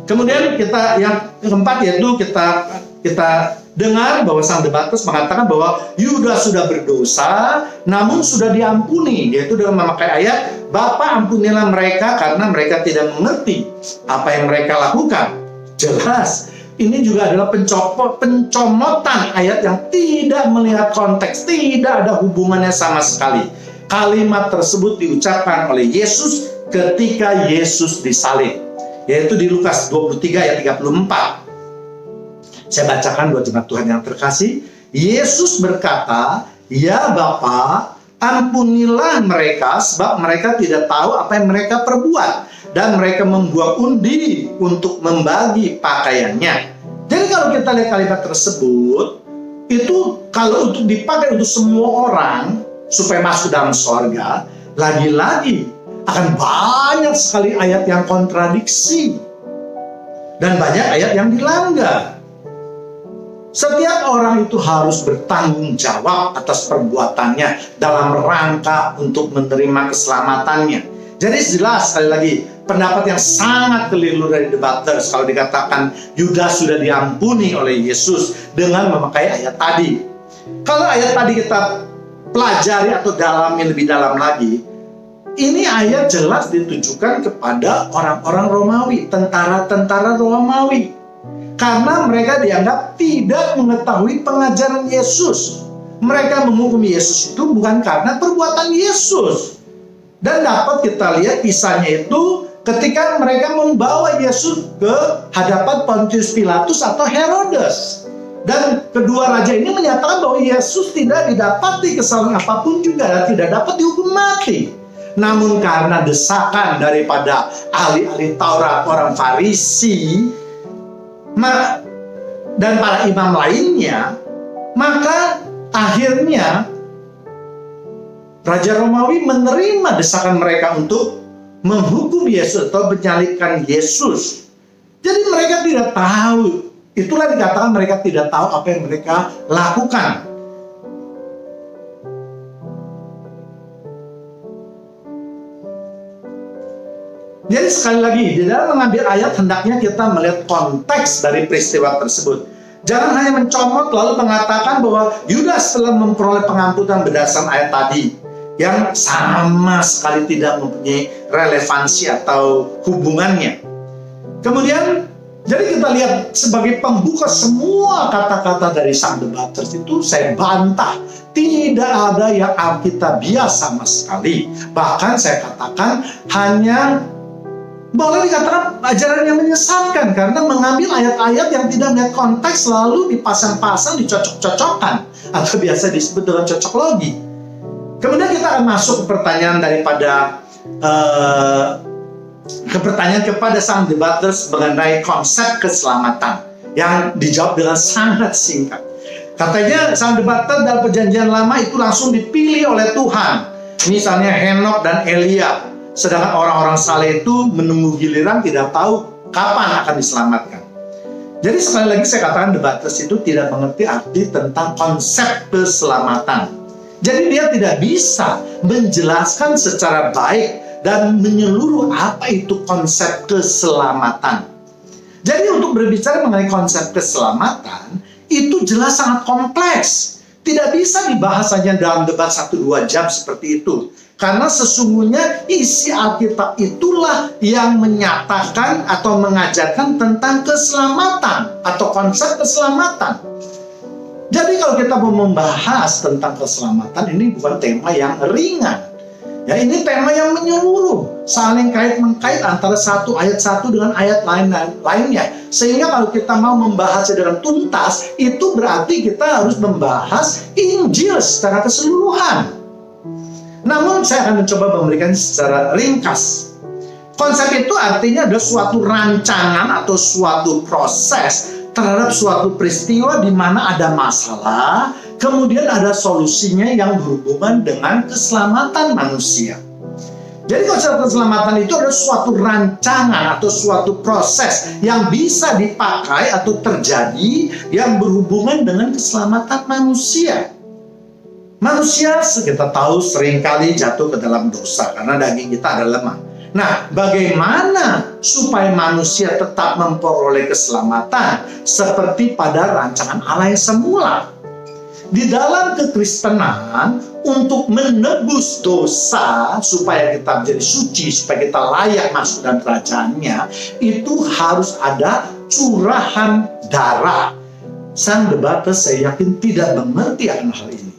Kemudian yang keempat yaitu kita dengar bahwa sang debaters mengatakan bahwa Yudas sudah berdosa namun sudah diampuni, yaitu dengan memakai ayat, Bapa ampunilah mereka karena mereka tidak mengerti apa yang mereka lakukan. Jelas ini juga adalah pencomotan ayat yang tidak melihat konteks, tidak ada hubungannya sama sekali. Kalimat tersebut diucapkan oleh Yesus ketika Yesus disalib, yaitu di Lukas 23 ayat 34. Saya bacakan buat jemaat Tuhan yang terkasih. Yesus berkata, "Ya Bapa, ampunilah mereka sebab mereka tidak tahu apa yang mereka perbuat." Dan mereka membuang undi untuk membagi pakaiannya. Jadi kalau kita lihat kalimat tersebut, itu kalau untuk dipakai untuk semua orang supaya masuk dalam sorga, lagi-lagi akan banyak sekali ayat yang kontradiksi dan banyak ayat yang dilanggar. Setiap orang itu harus bertanggung jawab atas perbuatannya dalam rangka untuk menerima keselamatannya. Jadi jelas, sekali lagi, pendapat yang sangat keliru dari debaters kalau dikatakan Yudas sudah diampuni oleh Yesus dengan memakai ayat tadi. Kalau ayat tadi kita pelajari atau dalami lebih dalam lagi, ini ayat jelas ditujukan kepada orang-orang Romawi, tentara-tentara Romawi. Karena mereka dianggap tidak mengetahui pengajaran Yesus. Mereka menghukum Yesus itu bukan karena perbuatan Yesus. Dan dapat kita lihat kisahnya itu ketika mereka membawa Yesus ke hadapan Pontius Pilatus atau Herodes. Dan kedua raja ini menyatakan bahwa Yesus tidak didapati kesalahan apapun juga dan tidak dapat dihukum mati. Namun karena desakan daripada ahli-ahli Taurat, orang Farisi, dan para imam lainnya, maka akhirnya Raja Romawi menerima desakan mereka untuk menghukum Yesus atau menyalibkan Yesus. Jadi mereka tidak tahu. Itulah dikatakan mereka tidak tahu apa yang mereka lakukan. Jadi sekali lagi, di dalam mengambil ayat hendaknya kita melihat konteks dari peristiwa tersebut. Jangan hanya mencomot lalu mengatakan bahwa Yudas telah memperoleh pengampunan berdasarkan ayat tadi, yang sama sekali tidak mempunyai relevansi atau hubungannya. Kemudian, jadi kita lihat sebagai pembuka semua kata-kata dari sang debaters itu, saya bantah. Tidak ada yang alkitabiah sama sekali. Bahkan saya katakan hanya boleh dikatakan ajaran yang menyesatkan karena mengambil ayat-ayat yang tidak melihat konteks lalu dipasang-pasang, dicocok-cocokkan atau biasa disebut dengan cocok logi. Kemudian kita akan masuk ke pertanyaan daripada pertanyaan kepada sang debaters mengenai konsep keselamatan yang dijawab dengan sangat singkat. Katanya sang debater dalam perjanjian lama itu langsung dipilih oleh Tuhan. Misalnya Henok dan Elia. Sedangkan orang-orang saleh itu menunggu giliran, tidak tahu kapan akan diselamatkan. Jadi sekali lagi saya katakan debaters itu tidak mengerti arti tentang konsep keselamatan. Jadi dia tidak bisa menjelaskan secara baik dan menyeluruh apa itu konsep keselamatan. Jadi untuk berbicara mengenai konsep keselamatan, itu jelas sangat kompleks. Tidak bisa dibahas hanya dalam debat 1-2 jam seperti itu. Karena sesungguhnya isi Alkitab itulah yang menyatakan atau mengajarkan tentang keselamatan atau konsep keselamatan. Jadi kalau kita mau membahas tentang keselamatan, ini bukan tema yang ringan. Ya, ini tema yang menyeluruh, saling kait-mengkait antara satu ayat satu dengan ayat lainnya. Sehingga kalau kita mau membahasnya dengan tuntas, itu berarti kita harus membahas Injil secara keseluruhan. Namun saya akan mencoba memberikan secara ringkas. Konsep itu artinya adalah suatu rancangan atau suatu proses terhadap suatu peristiwa di mana ada masalah, kemudian ada solusinya yang berhubungan dengan keselamatan manusia. Jadi konsep keselamatan itu adalah suatu rancangan atau suatu proses yang bisa dipakai atau terjadi yang berhubungan dengan keselamatan manusia. Manusia kita tahu seringkali jatuh ke dalam dosa karena daging kita adalah lemah. Nah, bagaimana supaya manusia tetap memperoleh keselamatan seperti pada rancangan Allah yang semula? Di dalam kekristenan, untuk menebus dosa supaya kita menjadi suci, supaya kita layak masuk dalam kerajaannya, itu harus ada curahan darah. Sang debaters saya yakin tidak mengerti akan hal ini.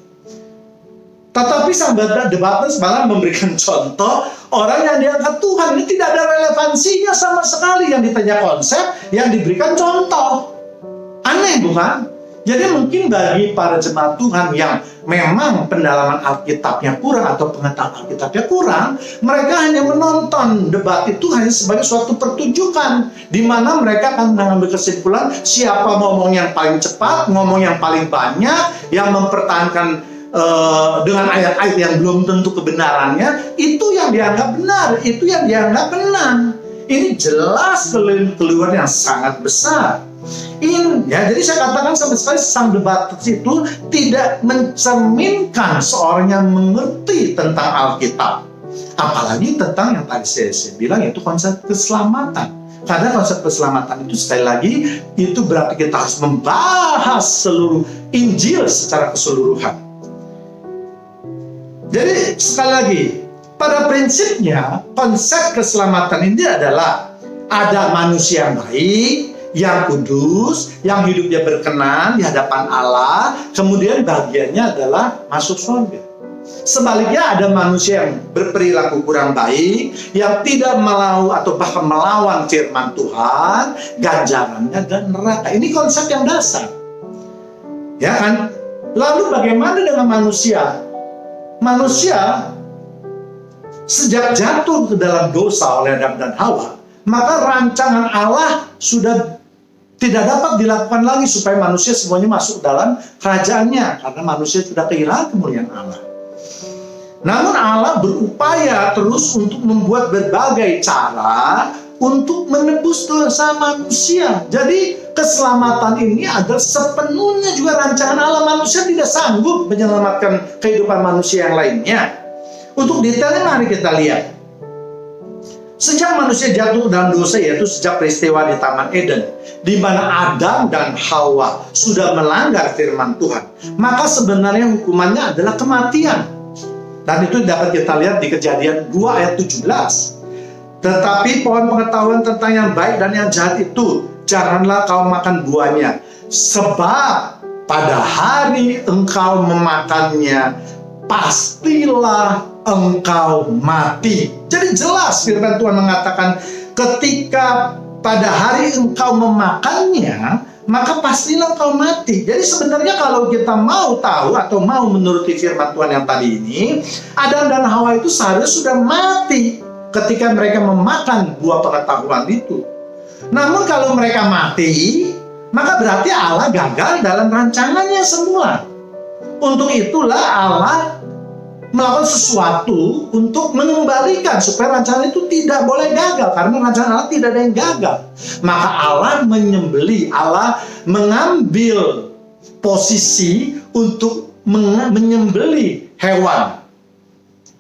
Tetapi sang debaters malah memberikan contoh orang yang diangkat Tuhan. Ini tidak ada relevansinya sama sekali. Yang ditanya konsep, yang diberikan contoh. Aneh bukan? Jadi mungkin bagi para jemaat Tuhan yang memang pendalaman Alkitabnya kurang atau pengetahuan Alkitabnya kurang, mereka hanya menonton debat itu hanya sebagai suatu pertunjukan di mana mereka akan mengambil kesimpulan siapa ngomong yang paling cepat, ngomong yang paling banyak, yang mempertahankan dengan ayat-ayat yang belum tentu kebenarannya, itu yang dianggap benar, itu yang dianggap benar. Ini jelas keluar yang sangat besar. Jadi saya katakan sama sekali sang debater itu tidak mencerminkan seorang yang mengerti tentang Alkitab, apalagi tentang yang tadi saya bilang, yaitu konsep keselamatan. Karena konsep keselamatan itu sekali lagi itu berarti kita harus membahas seluruh Injil secara keseluruhan. Jadi sekali lagi, pada prinsipnya konsep keselamatan ini adalah ada manusia yang baik, yang kudus, yang hidupnya berkenan di hadapan Allah, kemudian bagiannya adalah masuk surga. Sebaliknya ada manusia yang berperilaku kurang baik, yang tidak mau atau bahkan melawan firman Tuhan, ganjarannya dan neraka. Ini konsep yang dasar. Ya kan? Lalu bagaimana dengan manusia? Manusia sejak jatuh ke dalam dosa oleh Adam dan Hawa, maka rancangan Allah sudah tidak dapat dilakukan lagi supaya manusia semuanya masuk dalam kerajaannya, karena manusia sudah kehilangan kemuliaan Allah. Namun Allah berupaya terus untuk membuat berbagai cara untuk menebus dosa manusia. Jadi keselamatan ini adalah sepenuhnya juga rancangan Allah. Manusia tidak sanggup menyelamatkan kehidupan manusia yang lainnya. Untuk detailnya mari kita lihat. Sejak manusia jatuh dalam dosa, yaitu sejak peristiwa di Taman Eden, di mana Adam dan Hawa sudah melanggar firman Tuhan, maka sebenarnya hukumannya adalah kematian. Dan itu dapat kita lihat di Kejadian 2 ayat 17. Tetapi pohon pengetahuan tentang yang baik dan yang jahat itu janganlah kau makan buahnya, sebab pada hari engkau memakannya pastilah engkau mati. Jadi jelas firman Tuhan mengatakan ketika pada hari engkau memakannya, maka pastilah engkau mati. Jadi sebenarnya kalau kita mau tahu atau mau menuruti firman Tuhan yang tadi ini, Adam dan Hawa itu seharusnya sudah mati ketika mereka memakan buah pengetahuan itu. Namun kalau mereka mati, maka berarti Allah gagal dalam rancangannya semula. Untuk itulah Allah melakukan sesuatu untuk mengembalikan supaya rancangan itu tidak boleh gagal, karena rancangan Allah tidak ada yang gagal. Maka Allah menyembeli, Allah mengambil posisi untuk menyembeli hewan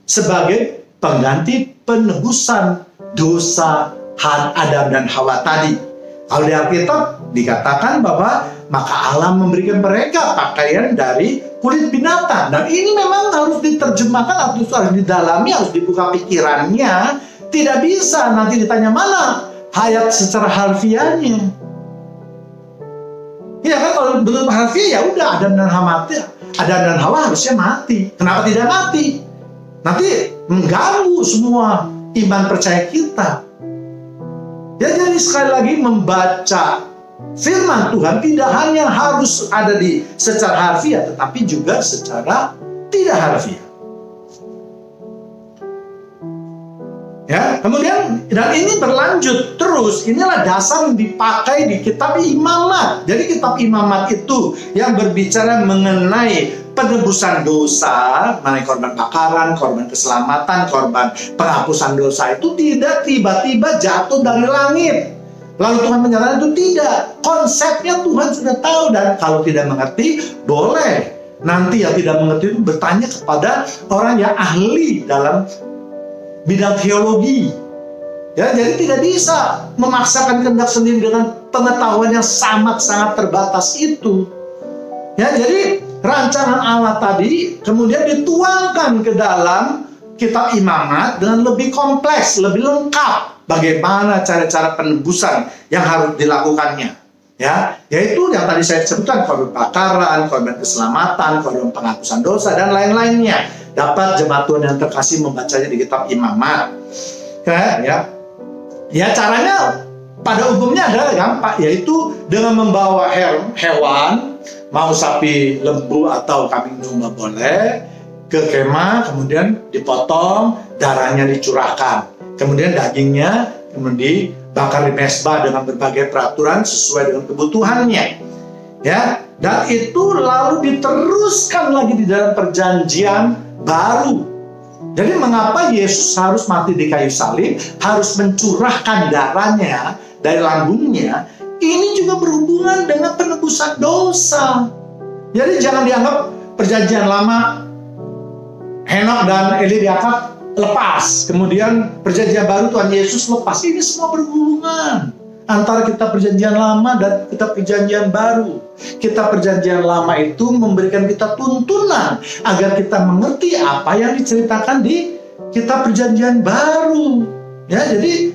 sebagai pengganti penebusan dosa Adam dan Hawa tadi. Kalau di Alkitab dikatakan bahwa maka Allah memberikan mereka pakaian dari kulit binatang. Dan ini memang harus diterjemahkan, harus didalami, harus dibuka pikirannya. Tidak bisa nanti ditanya mana ayat secara harfiahnya. Ya kan, kalau belum harfiah ya udah Adam dan Hawa mati. Adam dan Hawa harusnya mati. Kenapa tidak mati? Nanti mengganggu semua iman percaya kita. Ya, jadi sekali lagi membaca firman Tuhan tidak hanya harus ada di secara harfiah, tetapi juga secara tidak harfiah. Ya, kemudian dan ini berlanjut terus. Inilah dasar yang dipakai di kitab Imamat. Jadi kitab Imamat itu yang berbicara mengenai penebusan dosa, mengenai korban bakaran, korban keselamatan, korban penghapusan dosa itu tidak tiba-tiba jatuh dari langit. Lalu Tuhan menyatakan itu tidak. Konsepnya Tuhan sudah tahu, dan kalau tidak mengerti, boleh nanti yang tidak mengerti itu bertanya kepada orang yang ahli dalam bidang teologi. Ya, jadi tidak bisa memaksakan kehendak sendiri dengan pengetahuan yang sangat-sangat terbatas itu. Ya, jadi rancangan Allah tadi kemudian dituangkan ke dalam kitab Imamat dengan lebih kompleks, lebih lengkap bagaimana cara-cara penebusan yang harus dilakukannya. Ya, yaitu yang tadi saya sebutkan, korban bakaran, korban keselamatan, korban penghapusan dosa dan lain-lainnya. Dapat jemaat Tuhan yang terkasih membacanya di kitab Imamat. Ya, caranya pada umumnya adalah gampang, yaitu dengan membawa hewan, mau sapi, lembu atau kambing domba boleh, ke kemah, kemudian dipotong, darahnya dicurahkan, kemudian dagingnya kemudian dibakar di mezbah dengan berbagai peraturan sesuai dengan kebutuhannya, ya. Dan itu lalu diteruskan lagi di dalam perjanjian baru. Jadi mengapa Yesus harus mati di kayu salib, harus mencurahkan darahnya dari lambungnya? Ini juga berhubungan dengan penebusan dosa. Jadi jangan dianggap perjanjian lama Henok dan Eli diangkat lepas, kemudian perjanjian baru Tuhan Yesus lepas. Ini semua berhubungan antara kita perjanjian lama dan kita perjanjian baru. Kita perjanjian lama itu memberikan kita tuntunan agar kita mengerti apa yang diceritakan di kita perjanjian baru. Ya, jadi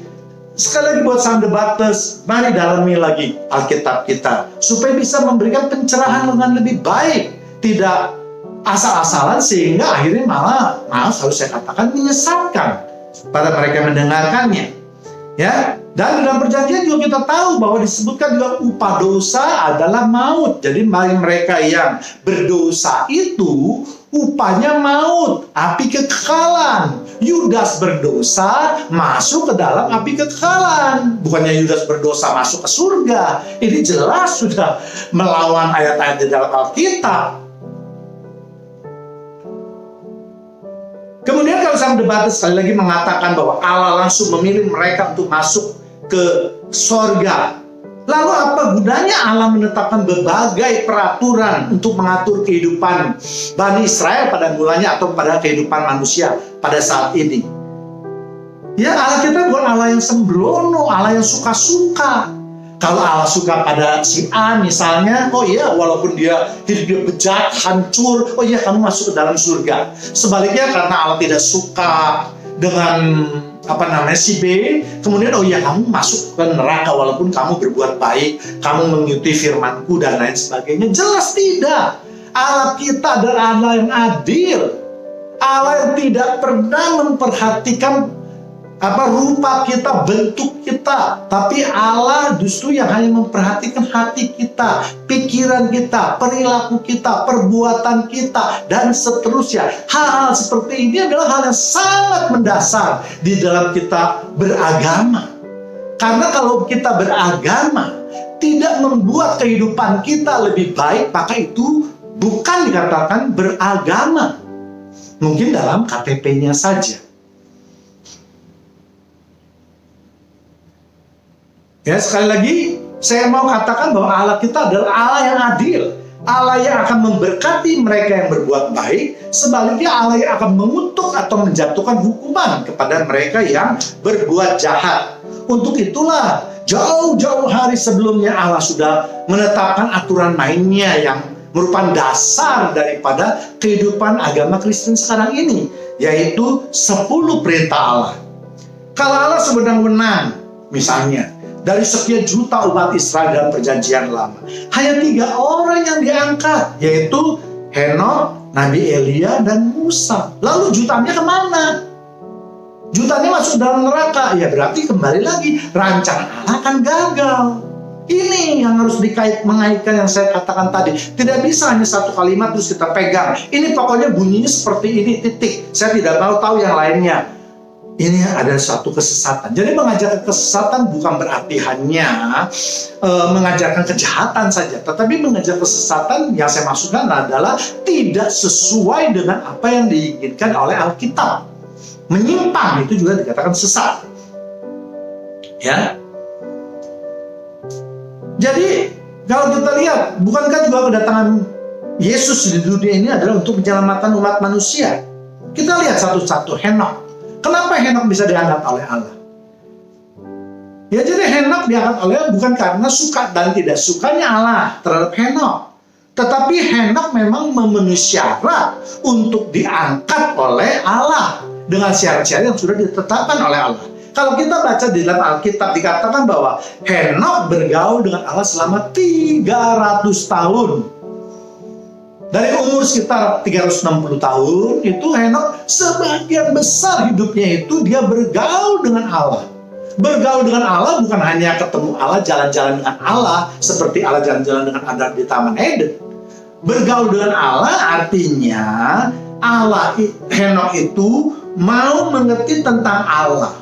sekali lagi buat sang debaters, mari dalami lagi Alkitab kita supaya bisa memberikan pencerahan dengan lebih baik, tidak asal-asalan sehingga akhirnya malah harus saya katakan menyesatkan pada mereka yang mendengarkannya. Ya, dan dalam perjanjian juga kita tahu bahwa disebutkan juga upah dosa adalah maut. Jadi bagi mereka yang berdosa itu upahnya maut, api kekekalan. Yudas berdosa masuk ke dalam api kekekalan. Bukannya Yudas berdosa masuk ke surga. Ini jelas sudah melawan ayat-ayat di dalam Alkitab. Kemudian kalau sang debat sekali lagi mengatakan bahwa Allah langsung memilih mereka untuk masuk ke sorga. Lalu apa gunanya Allah menetapkan berbagai peraturan untuk mengatur kehidupan Bani Israel pada mulanya atau pada kehidupan manusia pada saat ini? Ya, Allah kita bukan Allah yang sembrono, Allah yang suka-suka. Kalau Allah suka pada si A misalnya, oh iya, walaupun dia hidupnya bejat, hancur, oh iya kamu masuk ke dalam surga. Sebaliknya karena Allah tidak suka dengan si B, kemudian oh iya kamu masuk ke neraka walaupun kamu berbuat baik, kamu mengikuti firmanku dan lain sebagainya. Jelas tidak. Allah kita adalah Allah yang adil. Allah yang tidak pernah memperhatikan rupa kita, bentuk kita, tapi Allah justru yang hanya memperhatikan hati kita, pikiran kita, perilaku kita, perbuatan kita, dan seterusnya. Hal-hal seperti ini adalah hal yang sangat mendasar di dalam kita beragama. Karena kalau kita beragama tidak membuat kehidupan kita lebih baik, maka itu bukan dikatakan beragama. Mungkin dalam KTP-nya saja. Ya, sekali lagi saya mau katakan bahwa Allah kita adalah Allah yang adil, Allah yang akan memberkati mereka yang berbuat baik, sebaliknya Allah yang akan mengutuk atau menjatuhkan hukuman kepada mereka yang berbuat jahat. Untuk itulah jauh-jauh hari sebelumnya Allah sudah menetapkan aturan mainnya yang merupakan dasar daripada kehidupan agama Kristen sekarang ini, yaitu 10 perintah Allah. Kalau Allah sewenang-wenang, misalnya dari sekian juta umat Israel dalam perjanjian lama, hanya 3 orang yang diangkat, yaitu Henok, Nabi Elia, dan Musa. Lalu jutaannya kemana? Jutaannya masuk dalam neraka. Ya berarti kembali lagi rancangan Allah akan gagal. Ini yang harus mengaitkan yang saya katakan tadi. Tidak bisa hanya satu kalimat terus kita pegang. Ini pokoknya bunyinya seperti ini, titik. Saya tidak mau tahu yang lainnya. Ini ada suatu kesesatan. Jadi mengajarkan kesesatan bukan berarti hanya mengajarkan kejahatan saja, tetapi mengajar kesesatan yang saya maksudkan adalah tidak sesuai dengan apa yang diinginkan oleh Alkitab. Menyimpang itu juga dikatakan sesat. Ya. Jadi kalau kita lihat, bukankah juga kedatangan Yesus di dunia ini adalah untuk menyelamatkan umat manusia? Kita lihat satu-satu Henok. Kenapa Henok bisa diangkat oleh Allah? Ya jadi Henok diangkat oleh Allah bukan karena suka dan tidak sukanya Allah terhadap Henok, tetapi Henok memang memenuhi syarat untuk diangkat oleh Allah dengan syarat-syarat yang sudah ditetapkan oleh Allah. Kalau kita baca di dalam Alkitab dikatakan bahwa Henok bergaul dengan Allah selama 300 tahun. Dari umur sekitar 360 tahun, itu Henok sebagian besar hidupnya itu dia bergaul dengan Allah. Bergaul dengan Allah bukan hanya ketemu Allah, jalan-jalan dengan Allah, seperti Allah jalan-jalan dengan Adam di Taman Eden. Bergaul dengan Allah artinya Henokh itu mau mengerti tentang Allah,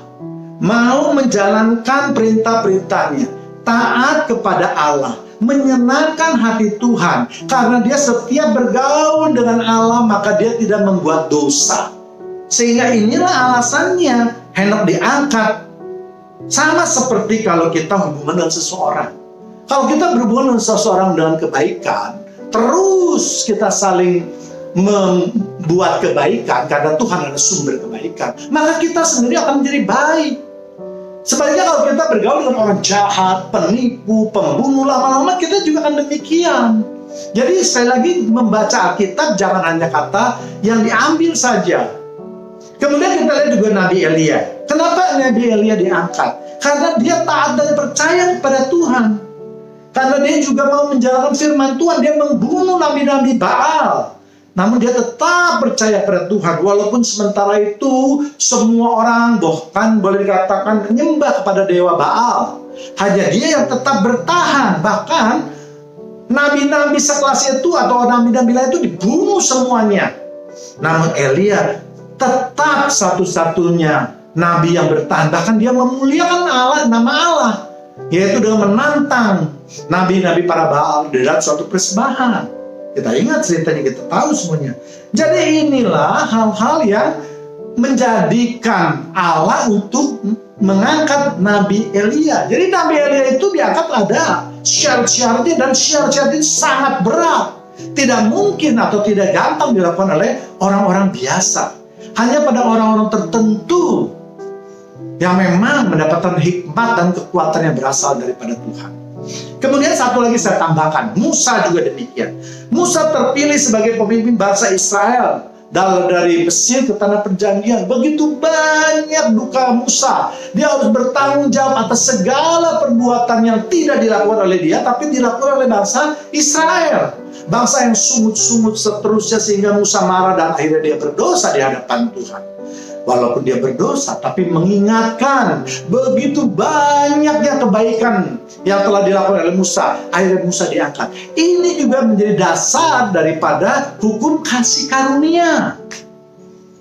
mau menjalankan perintah-perintahnya, taat kepada Allah, menyenangkan hati Tuhan. Karena dia setiap bergaul dengan Allah, maka dia tidak membuat dosa. Sehingga inilah alasannya Henokh diangkat. Sama seperti kalau kita hubungan dengan seseorang. Kalau kita berhubungan dengan seseorang dengan kebaikan, terus kita saling membuat kebaikan, karena Tuhan adalah sumber kebaikan, maka kita sendiri akan menjadi baik. Sebaliknya kalau kita bergaul dengan orang jahat, penipu, pembunuh, lama-lama kita juga akan demikian. Jadi sekali lagi membaca Alkitab jangan hanya kata yang diambil saja. Kemudian kita lihat juga Nabi Elia. Kenapa Nabi Elia diangkat? Karena dia taat dan percaya kepada Tuhan. Karena dia juga mau menjalankan firman Tuhan. Dia membunuh nabi-nabi Baal. Namun dia tetap percaya pada Tuhan. Walaupun sementara itu semua orang bahkan boleh dikatakan menyembah kepada dewa Baal. Hanya dia yang tetap bertahan. Bahkan nabi-nabi sekelas itu atau nabi-nabi lain itu dibunuh semuanya. Namun Elia tetap satu-satunya nabi yang bertahan. Bahkan dia memuliakan Allah, nama Allah, yaitu dengan menantang nabi-nabi para Baal dalam suatu persembahan. Kita ingat ceritanya, kita tahu semuanya. Jadi inilah hal-hal yang menjadikan Allah untuk mengangkat Nabi Elia. Jadi Nabi Elia itu diangkat ada syarat-syaratnya, dan syarat-syaratnya sangat berat. Tidak mungkin atau tidak gampang dilakukan oleh orang-orang biasa. Hanya pada orang-orang tertentu yang memang mendapatkan hikmat dan kekuatan yang berasal daripada Tuhan. Kemudian satu lagi saya tambahkan, Musa juga demikian. Musa terpilih sebagai pemimpin bangsa Israel dari Mesir ke tanah perjanjian. Begitu banyak duka Musa. Dia harus bertanggung jawab atas segala perbuatan yang tidak dilakukan oleh dia, tapi dilakukan oleh bangsa Israel. Bangsa yang sungut-sungut seterusnya, sehingga Musa marah dan akhirnya dia berdosa di hadapan Tuhan. Walaupun dia berdosa, tapi mengingatkan begitu banyaknya kebaikan yang telah dilakukan oleh Musa. Akhirnya Musa diangkat. Ini juga menjadi dasar daripada hukum kasih karunia.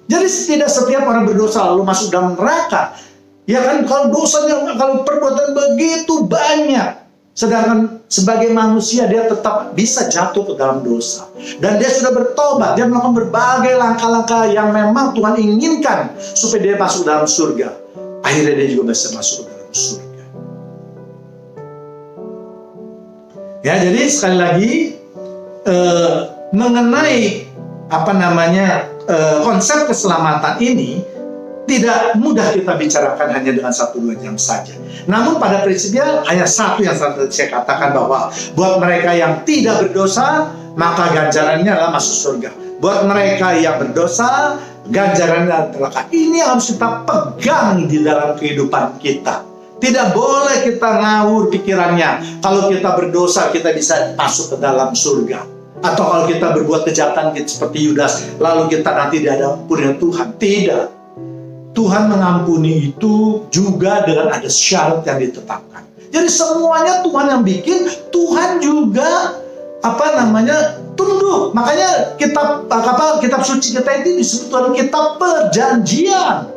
Jadi tidak setiap orang berdosa lalu masuk dalam neraka. Ya kan, kalau dosanya, kalau perbuatan begitu banyak, sedangkan sebagai manusia dia tetap bisa jatuh ke dalam dosa. Dan dia sudah bertobat, dia melakukan berbagai langkah-langkah yang memang Tuhan inginkan supaya dia masuk dalam surga. Akhirnya dia juga bisa masuk ke dalam surga. Ya, jadi sekali lagi mengenai konsep keselamatan ini tidak mudah kita bicarakan hanya dengan 1-2 jam saja. Namun pada prinsipnya hanya satu yang saya katakan, bahwa buat mereka yang tidak berdosa, maka ganjarannya adalah masuk surga. Buat mereka yang berdosa, ganjarannya adalah neraka. Ini harus kita pegang di dalam kehidupan kita. Tidak boleh kita ngawur pikirannya. Kalau kita berdosa, kita bisa masuk ke dalam surga. Atau kalau kita berbuat kejahatan seperti Yudas, lalu kita nanti diampuni Tuhan. Tidak. Tuhan mengampuni itu juga dengan ada syarat yang ditetapkan. Jadi semuanya Tuhan yang bikin, Tuhan juga tunduk. Makanya kitab suci kita itu disebut dengan kitab perjanjian.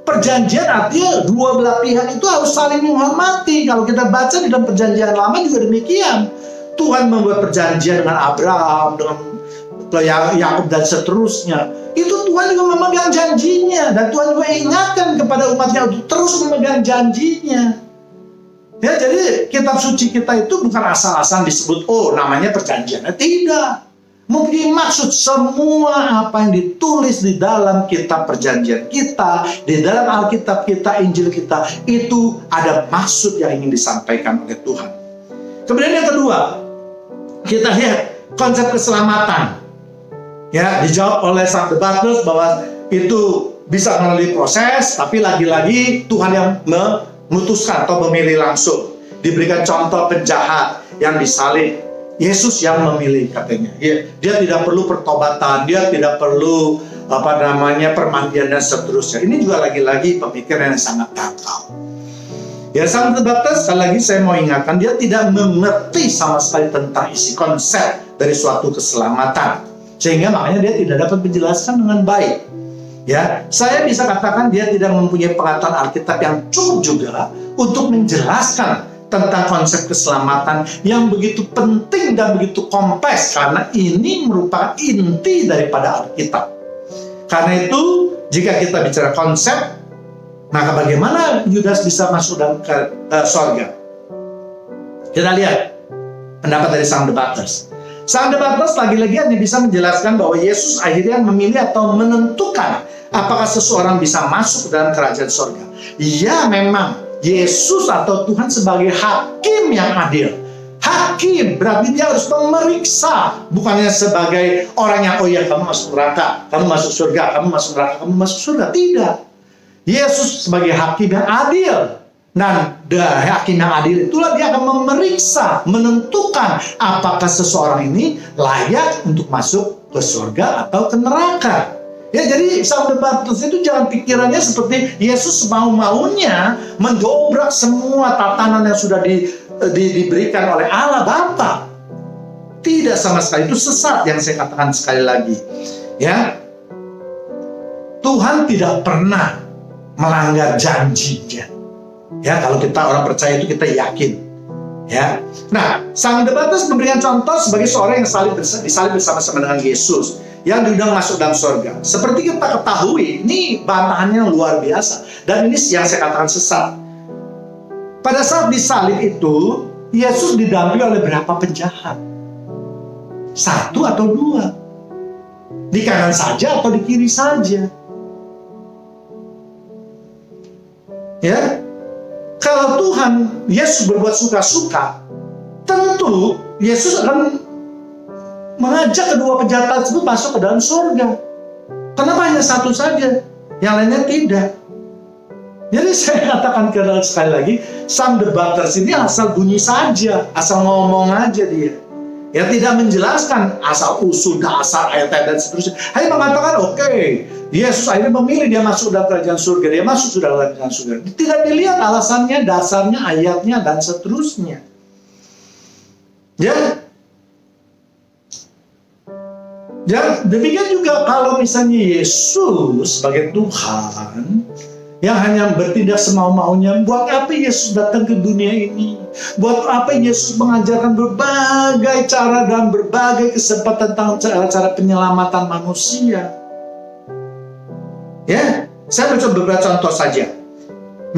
Perjanjian artinya dua belah pihak itu harus saling menghormati. Kalau kita baca di dalam perjanjian lama juga demikian. Tuhan membuat perjanjian dengan Abraham, dengan Yakub dan seterusnya. Itu Tuhan juga memegang janjinya, dan Tuhan juga ingatkan kepada umatnya untuk terus memegang janjinya. Ya, jadi kitab suci kita itu bukan asal-asalan disebut namanya perjanjian. Tidak. Mempunyai maksud semua apa yang ditulis di dalam kitab perjanjian kita, di dalam Alkitab kita, Injil kita, itu ada maksud yang ingin disampaikan oleh Tuhan. Kemudian yang kedua, kita lihat konsep keselamatan. Ya, dijawab oleh sang debaters bahwa itu bisa melalui proses, tapi lagi-lagi Tuhan yang memutuskan atau memilih langsung. Diberikan contoh penjahat yang disalib, Yesus yang memilih katanya. Dia tidak perlu pertobatan, dia tidak perlu permandian dan seterusnya. Ini juga lagi-lagi pemikiran yang sangat dangkal. Ya, sang terbatas, sekali lagi saya mau ingatkan, dia tidak mengerti sama sekali tentang isi konsep dari suatu keselamatan. Sehingga makanya dia tidak dapat menjelaskan dengan baik. Ya, saya bisa katakan dia tidak mempunyai pengetahuan Alkitab yang cukup juga untuk menjelaskan tentang konsep keselamatan yang begitu penting dan begitu kompleks, karena ini merupakan inti daripada Alkitab. Karena itu, jika kita bicara konsep, maka bagaimana Yudas bisa masuk dalam sorga? Kita lihat pendapat dari sang debaters. Sang debaters lagi-lagi hanya bisa menjelaskan bahwa Yesus akhirnya memilih atau menentukan apakah seseorang bisa masuk ke dalam kerajaan sorga. Ya, memang Yesus atau Tuhan sebagai hakim yang adil. Hakim berarti dia harus memeriksa, bukannya sebagai orang yang, oh ya, kamu masuk neraka, kamu masuk surga, kamu masuk neraka, kamu masuk surga. Tidak. Yesus sebagai hakim yang adil. Dan hakim yang adil itulah dia akan memeriksa, menentukan apakah seseorang ini layak untuk masuk ke surga atau ke neraka. Ya, jadi sang debaters itu jangan pikirannya seperti Yesus mau-maunya mendobrak semua tatanan yang sudah diberikan oleh Allah Bapa. Tidak sama sekali, itu sesat yang saya katakan sekali lagi. Ya, Tuhan tidak pernah melanggar janjinya. Ya, kalau kita orang percaya itu kita yakin. Ya, nah, sang debaters memberikan contoh sebagai seorang yang disalib bersama-sama dengan Yesus, yang diundang masuk dalam surga. Seperti kita ketahui, ini bantahannya luar biasa. Dan ini yang saya katakan sesat. Pada saat disalib itu, Yesus didampingi oleh berapa penjahat? 1 atau 2? Di kanan saja atau di kiri saja? Ya, kalau Tuhan Yesus berbuat suka-suka, tentu Yesus akan mengajak kedua penjahat tersebut masuk ke dalam surga. Kenapa hanya 1 saja, yang lainnya tidak? Jadi saya katakan sekali lagi, sang debaters ini asal bunyi saja, asal ngomong aja dia. Ya, tidak menjelaskan asal usul, dasar, ayat-ayat dan seterusnya. Hanya mengatakan, oke, Yesus akhirnya memilih dia masuk dalam kerajaan surga, dia masuk dalam kerajaan surga. Tidak dilihat alasannya, dasarnya, ayatnya, dan seterusnya. Ya, dan demikian juga kalau misalnya Yesus sebagai Tuhan yang hanya bertindak semau-maunya, buat apa Yesus datang ke dunia ini? Buat apa Yesus mengajarkan berbagai cara dan berbagai kesempatan tentang cara-cara penyelamatan manusia? Ya, saya mencoba beberapa contoh saja.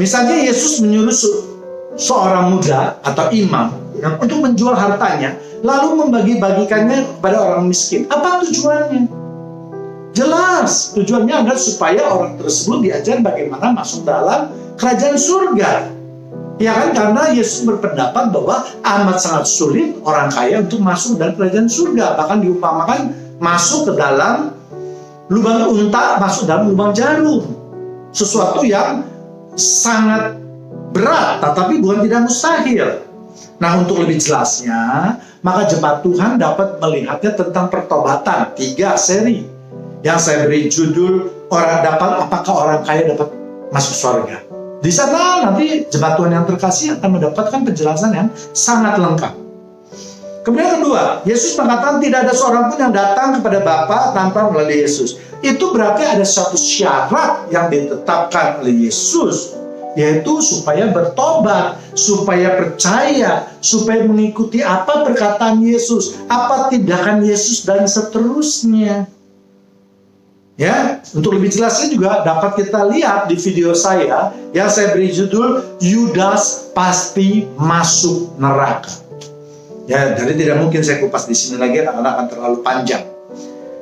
Misalnya Yesus menyuruh seorang muda atau imam untuk menjual hartanya, lalu membagi-bagikannya kepada orang miskin. Apa tujuannya? Jelas, tujuannya adalah supaya orang tersebut diajar bagaimana masuk dalam kerajaan surga. Ya kan, karena Yesus berpendapat bahwa amat sangat sulit orang kaya untuk masuk dalam kerajaan surga. Bahkan diumpamakan masuk ke dalam lubang unta, masuk dalam lubang jarum. Sesuatu yang sangat berat, tetapi bukan tidak mustahil. Nah, untuk lebih jelasnya, maka jemaat Tuhan dapat melihatnya tentang pertobatan 3 seri. Yang saya beri judul, apakah orang kaya dapat masuk surga. Di sana nanti jemaat Tuhan yang terkasih akan mendapatkan penjelasan yang sangat lengkap. Kemudian kedua, Yesus mengatakan tidak ada seorang pun yang datang kepada Bapa tanpa melalui Yesus. Itu berarti ada satu syarat yang ditetapkan oleh Yesus, yaitu supaya bertobat, supaya percaya, supaya mengikuti apa perkataan Yesus, apa tindakan Yesus, dan seterusnya. Ya, untuk lebih jelasnya juga dapat kita lihat di video saya yang saya beri judul Yudas Pasti Masuk Neraka. Ya, jadi tidak mungkin saya kupas di sini lagi karena akan terlalu panjang.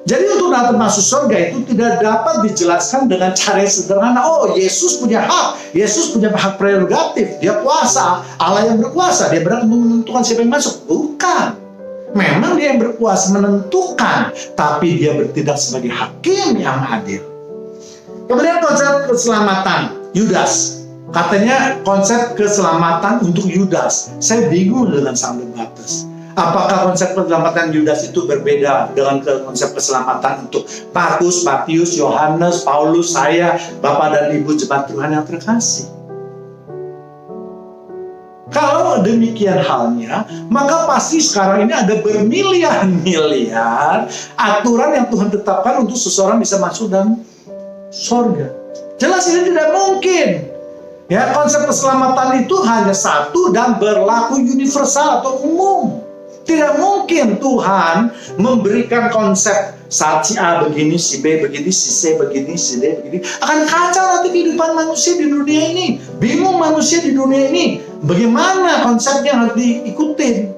Jadi untuk dapat masuk surga itu tidak dapat dijelaskan dengan cara yang sederhana. Oh, Yesus punya hak, Yesus punya hak prerogatif, dia kuasa, Allah yang berkuasa, dia berhak menentukan siapa yang masuk. Bukan. Memang dia yang berkuasa menentukan, tapi dia bertindak sebagai hakim yang adil. Kemudian konsep keselamatan Yudas. Katanya konsep keselamatan untuk Yudas. Saya bingung dengan sang debaters. Apakah konsep keselamatan Yudas itu berbeda dengan konsep keselamatan untuk Markus, Matius, Yohanes, Paulus, saya, Bapak dan Ibu jemaat Tuhan yang terkasih? Kalau demikian halnya, maka pasti sekarang ini ada bermiliar-miliar aturan yang Tuhan tetapkan untuk seseorang bisa masuk dalam sorga. Jelas ini tidak mungkin. Ya, konsep keselamatan itu hanya satu dan berlaku universal atau umum. Tidak mungkin Tuhan memberikan konsep saat si A begini, si B begini, si C begini, si D begini. Akan kacau nanti kehidupan manusia di dunia ini. Bingung manusia di dunia ini. Bagaimana konsepnya harus diikutin.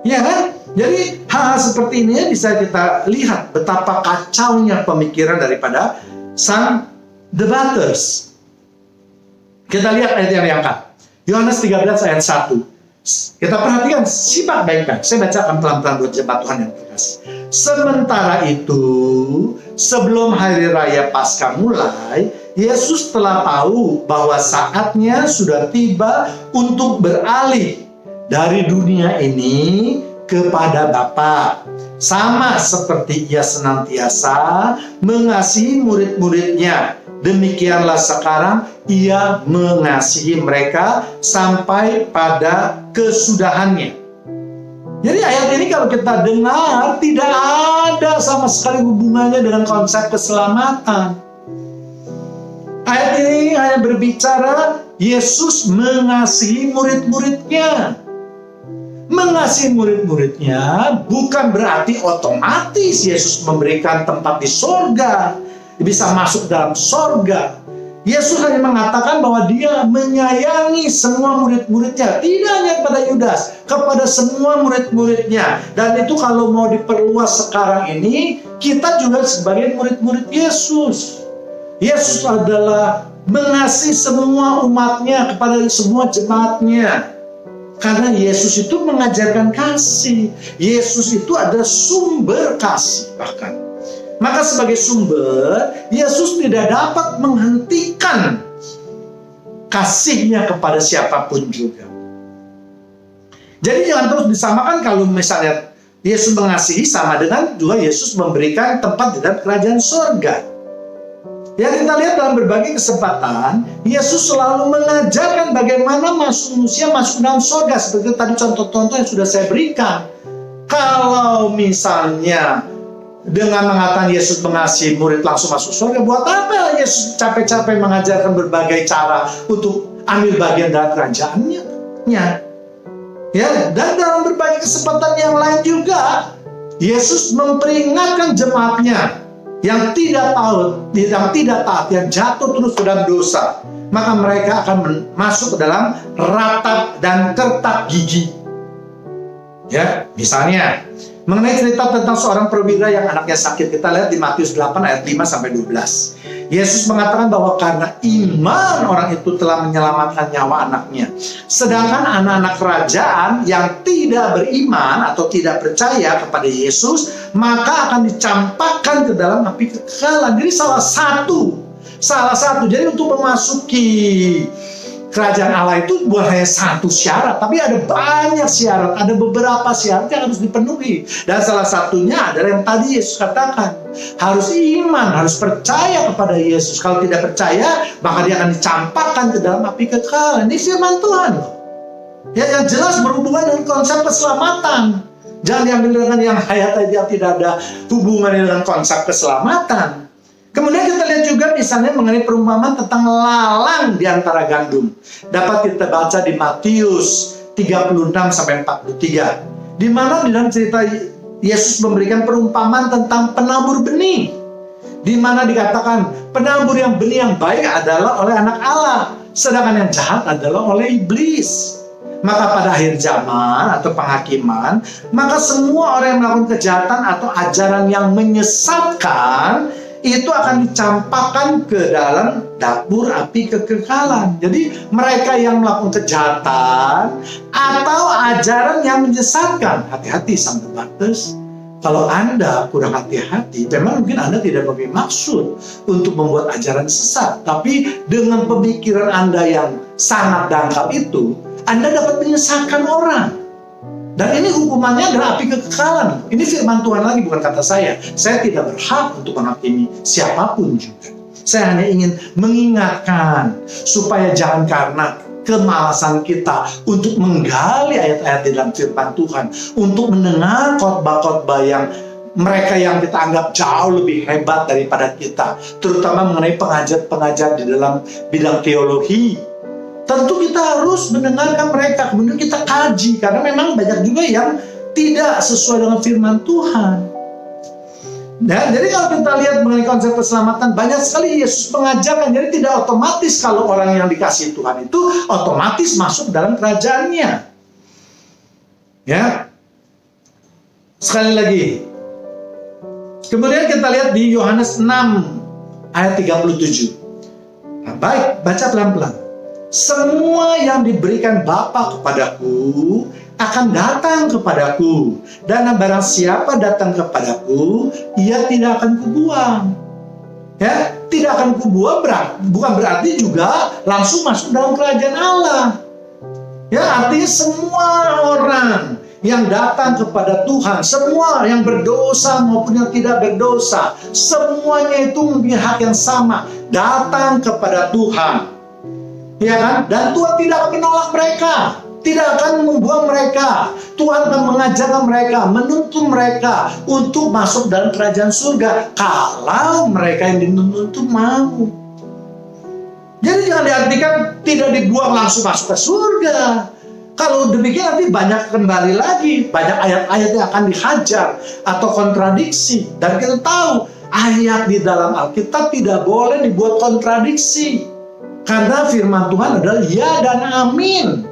Ya kan? Jadi hal seperti ini bisa kita lihat betapa kacaunya pemikiran daripada sang debaters. Kita lihat ayat yang diangkat. Yohanes 13 ayat 1. Kita perhatikan, simak baik-baik. Saya bacakan pelan-pelan buat jemaat Tuhan yang terkasih. Sementara itu, sebelum hari raya Paskah mulai, Yesus telah tahu bahwa saatnya sudah tiba untuk beralih dari dunia ini kepada Bapa. Sama seperti Ia senantiasa mengasihi murid-muridnya. Demikianlah sekarang Ia mengasihi mereka sampai pada kesudahannya. Jadi ayat ini kalau kita dengar tidak ada sama sekali hubungannya dengan konsep keselamatan. Ayat ini hanya berbicara Yesus mengasihi murid-muridnya. Mengasihi murid-muridnya bukan berarti otomatis Yesus memberikan tempat di sorga, bisa masuk dalam sorga. Yesus hanya mengatakan bahwa Dia menyayangi semua murid-muridnya, tidak hanya kepada Yudas, kepada semua murid-muridnya. Dan itu kalau mau diperluas sekarang ini, kita juga sebagai murid-murid Yesus. Yesus adalah mengasihi semua umatnya kepada semua jemaatnya. Karena Yesus itu mengajarkan kasih. Yesus itu adalah sumber kasih bahkan. Maka sebagai sumber, Yesus tidak dapat menghentikan kasihnya kepada siapapun juga. Jadi jangan terus disamakan kalau misalnya Yesus mengasihi sama dengan juga Yesus memberikan tempat di dalam kerajaan surga. Ya, kita lihat dalam berbagai kesempatan, Yesus selalu mengajarkan bagaimana manusia masuk dalam surga. Seperti tadi contoh-contoh yang sudah saya berikan. Kalau misalnya dengan mengatakan Yesus mengasihi murid langsung masuk surga, buat apa Yesus capek-capek mengajarkan berbagai cara untuk ambil bagian dalam kerajaannya? Ya, dan dalam berbagai kesempatan yang lain juga, Yesus memperingatkan jemaatnya yang tidak tahu, yang tidak taat, yang jatuh terus ke dalam dosa, maka mereka akan masuk ke dalam ratap dan kertak gigi. Ya, misalnya mengenai cerita tentang seorang perwira yang anaknya sakit, kita lihat di Matius 8 ayat 5 sampai 12. Yesus mengatakan bahwa karena iman orang itu telah menyelamatkan nyawa anaknya. Sedangkan anak-anak kerajaan yang tidak beriman atau tidak percaya kepada Yesus, maka akan dicampakkan ke dalam api kekekalan. Jadi salah satu. Jadi untuk memasuki kerajaan Allah itu bukan hanya satu syarat, tapi ada banyak syarat, ada beberapa syarat yang harus dipenuhi. Dan salah satunya adalah yang tadi Yesus katakan, harus iman, harus percaya kepada Yesus. Kalau tidak percaya, maka dia akan dicampakkan ke dalam api kekekalan. Ini firman Tuhan. Ya, yang jelas berhubungan dengan konsep keselamatan. Jangan diambil dengan yang hayat yang tidak ada hubungannya dengan konsep keselamatan. Kemudian kita lihat juga misalnya mengenai perumpamaan tentang lalang di antara gandum. Dapat kita baca di Matius 36 sampai 43. Di mana di dalam cerita Yesus memberikan perumpamaan tentang penabur benih. Di mana dikatakan penabur yang benih yang baik adalah oleh anak Allah, sedangkan yang jahat adalah oleh iblis. Maka pada akhir zaman atau penghakiman, maka semua orang yang melakukan kejahatan atau ajaran yang menyesatkan itu akan dicampakkan ke dalam dapur api kekekalan. Jadi mereka yang melakukan kejahatan atau ajaran yang menyesatkan, hati-hati sama debaters. Kalau Anda kurang hati-hati, memang mungkin Anda tidak memiliki maksud untuk membuat ajaran sesat, tapi dengan pemikiran Anda yang sangat dangkal itu, Anda dapat menyesatkan orang. Dan ini hukumannya adalah api kekekalan. Ini firman Tuhan lagi, bukan kata saya. Saya tidak berhak untuk menghakimi siapapun juga. Saya hanya ingin mengingatkan supaya jangan karena kemalasan kita untuk menggali ayat-ayat di dalam firman Tuhan, untuk mendengar khotbah-khotbah yang mereka yang kita anggap jauh lebih hebat daripada kita, terutama mengenai pengajar-pengajar di dalam bidang teologi. Tentu kita harus mendengarkan mereka, kemudian kita kaji, karena memang banyak juga yang tidak sesuai dengan firman Tuhan. Dan jadi kalau kita lihat mengenai konsep keselamatan, banyak sekali Yesus mengajarkan. Jadi tidak otomatis kalau orang yang dikasihi Tuhan itu otomatis masuk dalam kerajaannya. Ya. Sekali lagi. Kemudian kita lihat di Yohanes 6 ayat 37. Nah, baik, baca pelan-pelan. Semua yang diberikan Bapa kepadaku akan datang kepadaku, dan barang siapa datang kepadaku, ia tidak akan kubuang. Ya, tidak akan kubuang bukan berarti juga langsung masuk dalam kerajaan Allah. Ya, artinya semua orang yang datang kepada Tuhan, semua yang berdosa maupun yang tidak berdosa, semuanya itu mempunyai hak yang sama, datang kepada Tuhan. Ya kan? Dan Tuhan tidak akan menolak mereka, tidak akan membuang mereka. Tuhan akan mengajarkan mereka, menuntun mereka untuk masuk dalam kerajaan surga kalau mereka yang dituntun itu mau. Jadi jangan diartikan tidak dibuang langsung masuk ke surga. Kalau demikian nanti banyak kembali lagi, banyak ayat-ayat yang akan dihajar atau kontradiksi. Dan kita tahu ayat di dalam Alkitab tidak boleh dibuat kontradiksi, karena firman Tuhan adalah ya dan amin.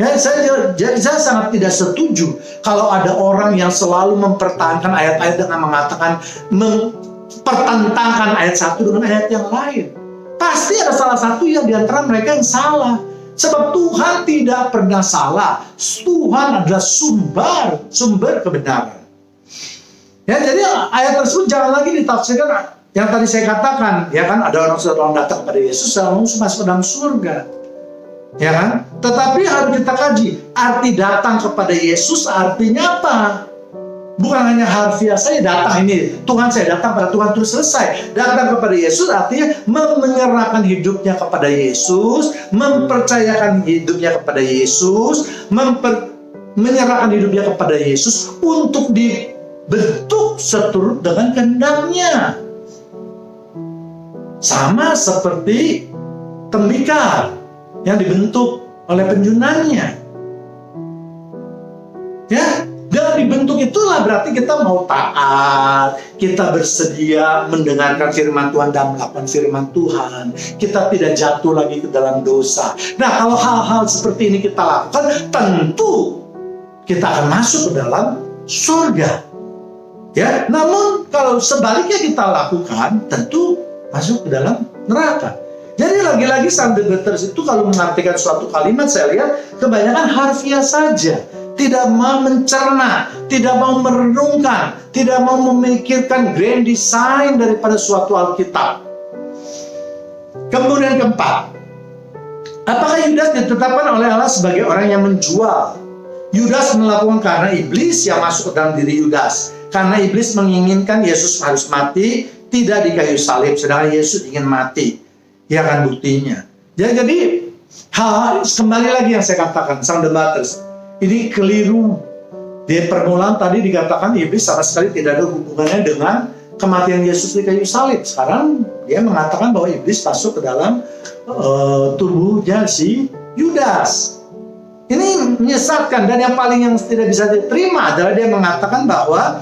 Ya, saya sangat tidak setuju kalau ada orang yang selalu mempertahankan ayat-ayat dengan mengatakan mempertentangkan ayat satu dengan ayat yang lain. Pasti ada salah satu yang diantara mereka yang salah. Sebab Tuhan tidak pernah salah. Tuhan adalah sumber kebenaran. Ya, jadi ayat tersebut jangan lagi ditafsirkan yang tadi saya katakan, ya kan, ada orang datang kepada Yesus langsung masuk ke dalam surga. Ya kan? Tetapi harus kita kaji, arti datang kepada Yesus artinya apa? Bukan hanya harfiah saya datang ini, Tuhan saya datang pada Tuhan terus selesai. Datang kepada Yesus artinya menyerahkan hidupnya kepada Yesus, mempercayakan hidupnya kepada Yesus, menyerahkan hidupnya kepada Yesus untuk dibentuk seturut dengan kehendaknya. Sama seperti tembikar yang dibentuk oleh penjunannya. Ya, dengan dibentuk itulah berarti kita mau taat, kita bersedia mendengarkan firman Tuhan dan melakukan firman Tuhan. Kita tidak jatuh lagi ke dalam dosa. Nah, kalau hal-hal seperti ini kita lakukan, tentu kita akan masuk ke dalam surga. Ya, namun kalau sebaliknya kita lakukan, tentu masuk ke dalam neraka. Jadi lagi-lagi sound debaters itu kalau mengartikan suatu kalimat, saya lihat kebanyakan harfiah saja. Tidak mau mencerna, tidak mau merenungkan, tidak mau memikirkan grand design daripada suatu Alkitab. Kemudian keempat, apakah Yudas ditetapkan oleh Allah sebagai orang yang menjual? Yudas melakukan karena iblis yang masuk ke dalam diri Yudas. Karena iblis menginginkan Yesus harus mati, tidak di kayu salib, sedangkan Yesus ingin mati. Ya kan buktinya. Jadi kembali lagi yang saya katakan, sound debaters, ini keliru. Di permulaan tadi dikatakan iblis sama sekali tidak ada hubungannya dengan kematian Yesus di kayu salib. Sekarang dia mengatakan bahwa iblis masuk ke dalam tubuhnya si Yudas. Ini menyesatkan, dan yang paling yang tidak bisa diterima adalah dia mengatakan bahwa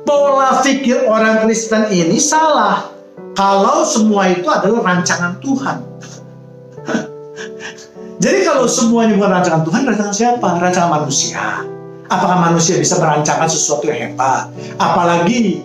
pola pikir orang Kristen ini salah kalau semua itu adalah rancangan Tuhan. Jadi kalau semuanya bukan rancangan Tuhan, rancangan siapa? Rancangan manusia. Apakah manusia bisa merancangkan sesuatu yang hebat? Apalagi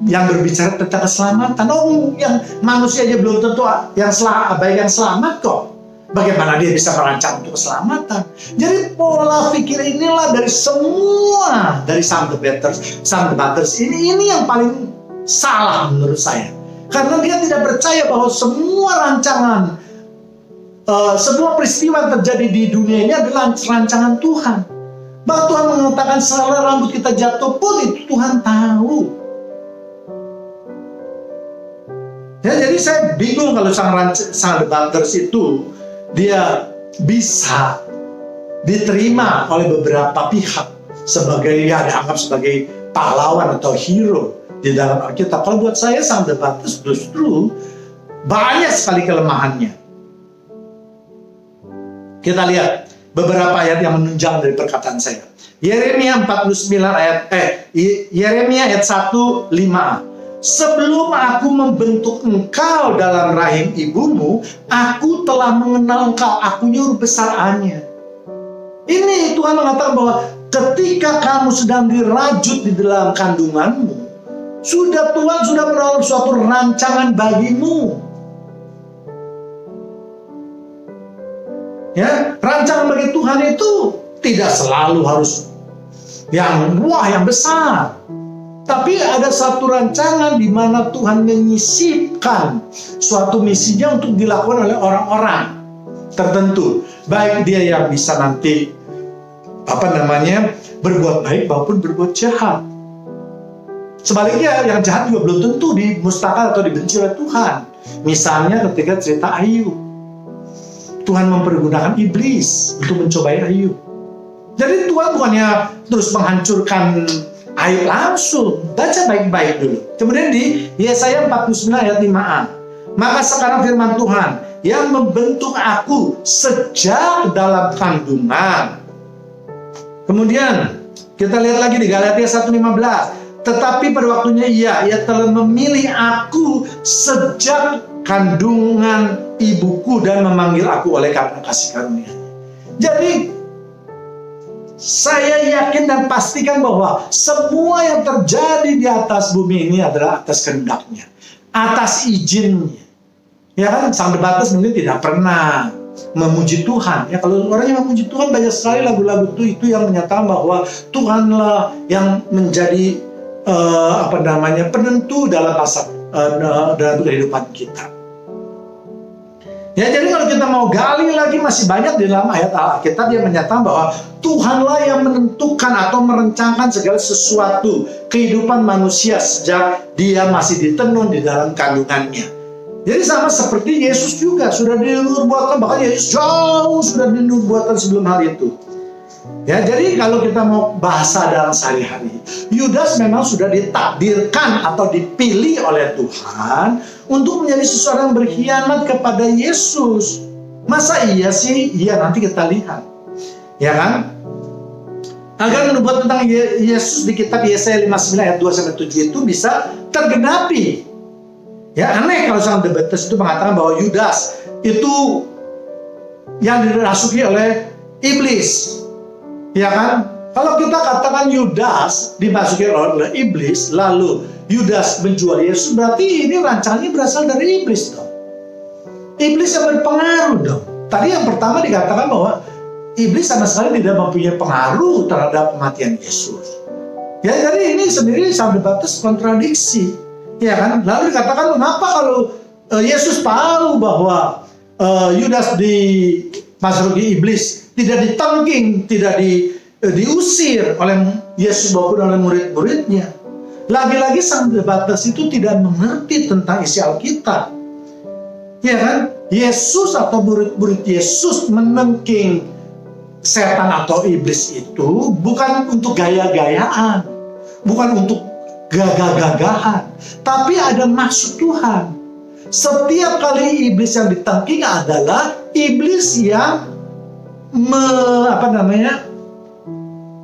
yang berbicara tentang keselamatan. Oh, yang manusia aja belum tentu yang selamat kok. Bagaimana dia bisa merancang untuk keselamatan? Jadi pola pikir inilah dari semua, dari sound debaters ini yang paling salah menurut saya. Karena dia tidak percaya bahwa semua rancangan, semua peristiwa yang terjadi di dunia ini adalah rancangan Tuhan. Bahwa Tuhan mengatakan selai rambut kita jatuh pun itu Tuhan tahu. Ya, jadi saya bingung kalau sang debaters itu dia bisa diterima oleh beberapa pihak sebagai, ya dianggap sebagai pahlawan atau hero di dalam Alkitab. Kalau buat saya Sang the Baptist justru banyak sekali kelemahannya. Kita lihat beberapa ayat yang menunjang dari perkataan saya. Yeremia 1:5a. Sebelum aku membentuk engkau dalam rahim ibumu, aku telah mengenal engkau. Aku nyuruh besar-Anya. Ini Tuhan mengatakan bahwa ketika kamu sedang dirajut di dalam kandunganmu, Tuhan sudah menaruh suatu rancangan bagimu. Ya, rancangan bagi Tuhan itu tidak selalu harus yang besar. Tapi ada satu rancangan di mana Tuhan menyisipkan suatu misinya untuk dilakukan oleh orang-orang tertentu. Baik dia yang bisa nanti berbuat baik maupun berbuat jahat. Sebaliknya yang jahat juga belum tentu dimusnahkan atau dibenci oleh Tuhan. Misalnya ketika cerita Ayub, Tuhan mempergunakan iblis untuk mencobai Ayub. Jadi Tuhan bukannya terus menghancurkan Ayub langsung. Baca baik-baik dulu. Kemudian di Yesaya 49 ayat 5a. Maka sekarang firman Tuhan yang membentuk aku sejak dalam kandungan. Kemudian kita lihat lagi di Galatia 1:15. Tetapi pada waktunya ia telah memilih aku sejak kandungan ibuku dan memanggil aku oleh karena kasih karunia. Jadi saya yakin dan pastikan bahwa semua yang terjadi di atas bumi ini adalah atas kehendaknya, atas izinnya. Ya kan, Sang the Baptist mungkin tidak pernah memuji Tuhan. Ya, kalau orang yang memuji Tuhan, banyak sekali lagu-lagu itu yang menyatakan bahwa Tuhanlah yang menjadi penentu dalam dalam kehidupan kita. Ya, jadi kalau kita mau gali lagi masih banyak di dalam ayat Alkitab yang menyatakan bahwa Tuhanlah yang menentukan atau merencanakan segala sesuatu kehidupan manusia sejak dia masih ditenun di dalam kandungannya. Jadi sama seperti Yesus juga sudah dinubuatkan, bahkan Yesus jauh sudah dinubuatkan sebelum hal itu. Ya, jadi kalau kita mau bahasa dalam sehari-hari, Yudas memang sudah ditakdirkan atau dipilih oleh Tuhan untuk menjadi seseorang yang berkhianat kepada Yesus. Masa iya sih? Iya, nanti kita lihat. Ya kan? Agar menubuat tentang Yesus di kitab Yesaya 59 ayat 2-7 itu bisa tergenapi. Ya, aneh kalau Sang the Baptist itu mengatakan bahwa Yudas itu yang dirasuki oleh iblis. Ya kan? Kalau kita katakan Yudas dimasuki oleh iblis, lalu Yudas menjual Yesus, berarti ini rancangannya berasal dari iblis dong. Iblis yang berpengaruh dong. Tadi yang pertama dikatakan bahwa iblis sama sekali tidak mempunyai pengaruh terhadap kematian Yesus. Ya, jadi ini sendiri Sang the Baptist kontradiksi. Ya kan? Lalu dikatakan kenapa kalau Yesus tahu bahwa Yudas dimasuki iblis, tidak ditengking, tidak diusir oleh Yesus maupun oleh murid-muridnya. Lagi-lagi Sang the Baptist itu tidak mengerti tentang isi Alkitab. Ya kan? Yesus atau murid-murid Yesus menengking setan atau iblis itu bukan untuk gaya-gayaan, bukan untuk gagah-gagahan, tapi ada maksud Tuhan. Setiap kali iblis yang ditengking adalah iblis yang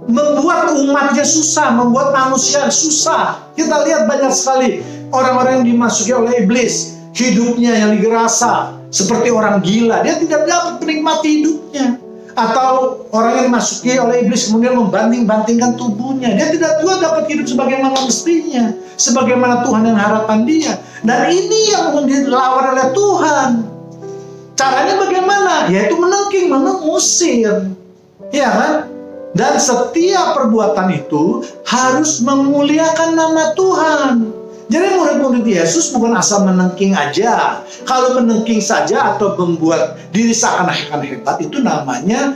membuat umatnya susah, membuat manusia susah. Kita lihat banyak sekali orang-orang yang dimasuki oleh iblis, hidupnya yang digerasa seperti orang gila. Dia tidak dapat menikmati hidupnya. Atau orang yang dimasuki oleh iblis kemudian membanting-bantingkan tubuhnya. Dia tidak juga dapat hidup sebagaimana mestinya, sebagaimana Tuhan yang harapan dia. Dan ini yang dilawan oleh Tuhan. Caranya bagaimana? Yaitu menengking, mengusir. Ya kan? Dan setiap perbuatan itu harus memuliakan nama Tuhan. Jadi murid-murid Yesus bukan asal menengking aja. Kalau menengking saja atau membuat diri seakan-akan hebat, itu namanya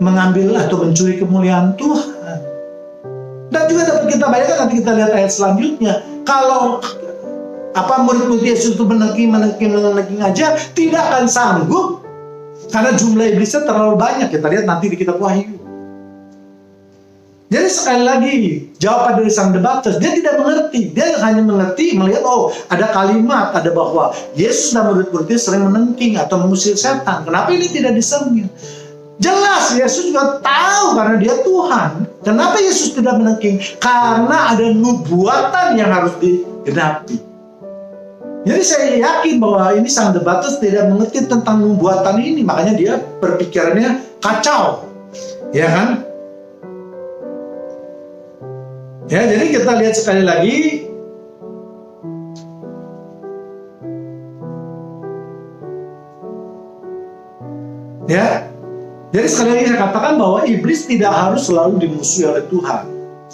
mengambil atau mencuri kemuliaan Tuhan. Dan juga dapat kita bayangkan, nanti kita lihat ayat selanjutnya. Kalau murid-murid Yesus itu menengking aja, tidak akan sanggup Karena jumlah iblisnya terlalu banyak. Kita lihat nanti di kitab Wahyu. Jadi sekali lagi, jawaban dari sang debater, dia tidak mengerti. Dia hanya mengerti, melihat, oh ada kalimat, ada bahwa Yesus dan murid-muridnya sering menengking atau mengusir setan. Kenapa ini tidak disengking? Jelas, Yesus juga tahu karena dia Tuhan. Kenapa Yesus tidak menengking? Karena ada nubuatan yang harus digenapi. Jadi saya yakin bahwa ini sang debater tidak mengerti tentang nubuatan ini. Makanya dia berpikirannya kacau. Ya kan? Ya, jadi kita lihat sekali lagi. Ya. Jadi sekali lagi saya katakan bahwa iblis tidak harus selalu dimusuhi oleh Tuhan.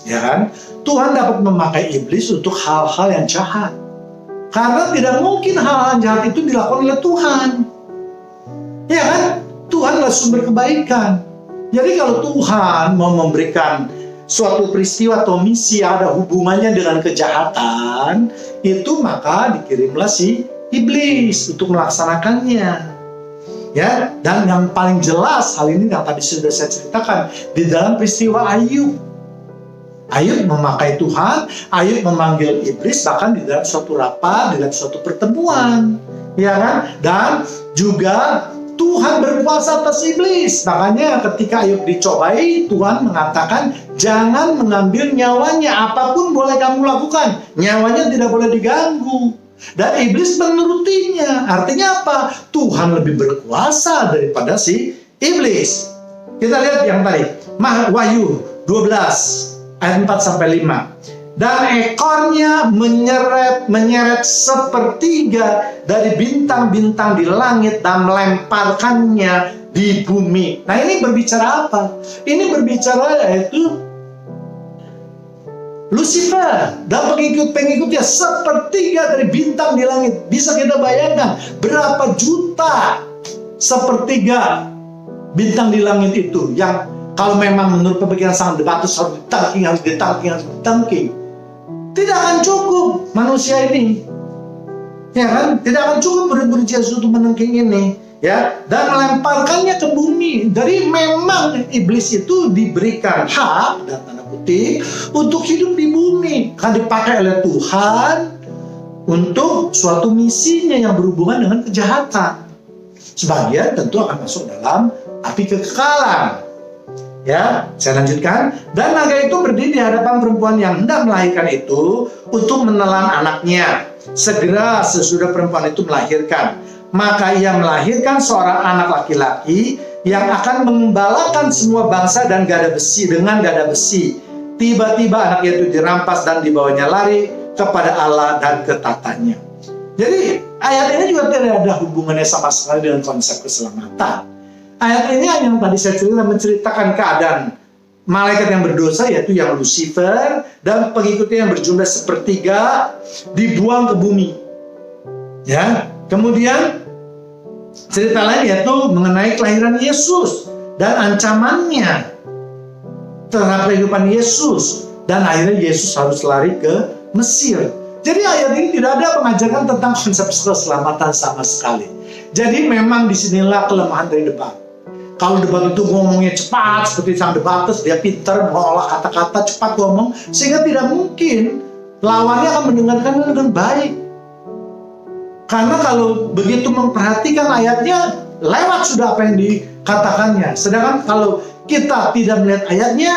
Ya kan? Tuhan dapat memakai iblis untuk hal-hal yang jahat. Karena tidak mungkin hal-hal jahat itu dilakukan oleh Tuhan. Ya kan? Tuhan adalah sumber kebaikan. Jadi kalau Tuhan mau memberikan suatu peristiwa atau misi yang ada hubungannya dengan kejahatan, itu maka dikirimlah si iblis untuk melaksanakannya. Ya, dan yang paling jelas hal ini yang tadi sudah saya ceritakan di dalam peristiwa Ayub. Ayub memakai Tuhan, Ayub memanggil iblis bahkan di dalam suatu rapat, di dalam suatu pertemuan, ya kan? Dan juga Tuhan berkuasa atas iblis. Makanya ketika Ayub dicobai, Tuhan mengatakan jangan mengambil nyawanya, apapun boleh kamu lakukan, nyawanya tidak boleh diganggu. Dan iblis menurutinya. Artinya apa? Tuhan lebih berkuasa daripada si iblis. Kita lihat yang tadi, Wahyu 12 ayat 4-5. Dan ekornya menyeret sepertiga dari bintang-bintang di langit dan melemparkannya di bumi. Nah, ini berbicara apa? Ini berbicara yaitu Lucifer dan pengikut-pengikutnya sepertiga dari bintang di langit. Bisa kita bayangkan berapa juta sepertiga bintang di langit itu yang kalau memang menurut pemikiran sang debater harus ditangking. Tidak akan cukup manusia ini. Ya kan? Tidak akan cukup murid-murid Yesus untuk menangking ini. Ya, dan melemparkannya ke bumi. Jadi memang iblis itu diberikan hak dan tanda kutip untuk hidup di bumi, kan dipakai oleh Tuhan untuk suatu misinya yang berhubungan dengan kejahatan. Sebagian tentu akan masuk dalam api kekekalan. Ya, saya lanjutkan. Dan naga itu berdiri di hadapan perempuan yang hendak melahirkan itu untuk menelan anaknya. Segera sesudah perempuan itu melahirkan, maka ia melahirkan seorang anak laki-laki yang akan mengembalakan semua bangsa dan gada besi dengan gada besi. Tiba-tiba anak itu dirampas dan dibawanya lari kepada Allah dan ke tatanya. Jadi ayat ini juga tidak ada hubungannya sama sekali dengan konsep keselamatan. Ayat ini yang tadi saya menceritakan keadaan malaikat yang berdosa, yaitu yang Lucifer dan pengikutnya yang berjumlah sepertiga dibuang ke bumi. Ya, kemudian cerita lain yaitu mengenai kelahiran Yesus dan ancamannya terhadap kehidupan Yesus, dan akhirnya Yesus harus lari ke Mesir. Jadi ayat ini tidak ada mengajarkan tentang konsep keselamatan sama sekali. Jadi memang disinilah kelemahan dari debat. Kalau debat itu ngomongnya cepat seperti sang debater, dia pintar mengolah kata-kata, cepat ngomong, sehingga tidak mungkin lawannya akan mendengarkannya dengan baik. Karena kalau begitu memperhatikan ayatnya, lewat sudah apa yang dikatakannya. Sedangkan kalau kita tidak melihat ayatnya,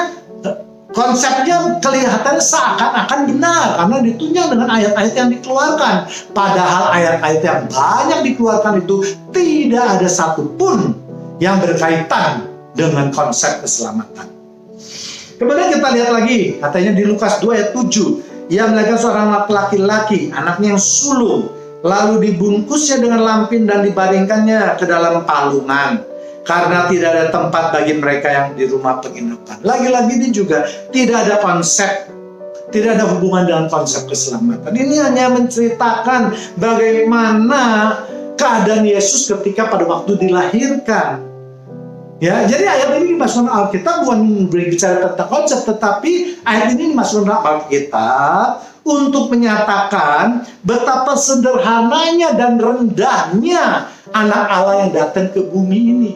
konsepnya kelihatan seakan-akan benar karena ditunjang dengan ayat-ayat yang dikeluarkan. Padahal ayat-ayat yang banyak dikeluarkan itu tidak ada satupun yang berkaitan dengan konsep keselamatan. Kemudian kita lihat lagi, katanya di Lukas 2 ayat 7, ia melahirkan seorang laki-laki, anaknya yang sulung, lalu dibungkusnya dengan lampin dan dibaringkannya ke dalam palungan, karena tidak ada tempat bagi mereka yang di rumah penginapan. Lagi-lagi ini juga tidak ada konsep, tidak ada hubungan dengan konsep keselamatan. Ini hanya menceritakan bagaimana keadaan Yesus ketika pada waktu dilahirkan. Ya, jadi ayat ini dimasukkan Alkitab bukan berbicara tentang konsep, tetapi ayat ini dimasukkan Alkitab untuk menyatakan betapa sederhananya dan rendahnya anak Allah yang datang ke bumi ini.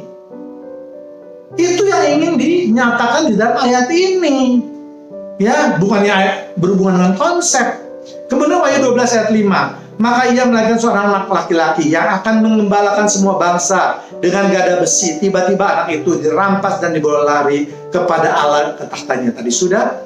Itu yang ingin dinyatakan di dalam ayat ini. Ya, bukannya berhubungan dengan konsep. Kemudian ayat 12 ayat 5. Maka ia melahirkan seorang anak laki-laki yang akan mengembalakan semua bangsa dengan gada besi. Tiba-tiba anak itu dirampas dan dibawa lari kepada Allah ke tahtanya. Tadi sudah.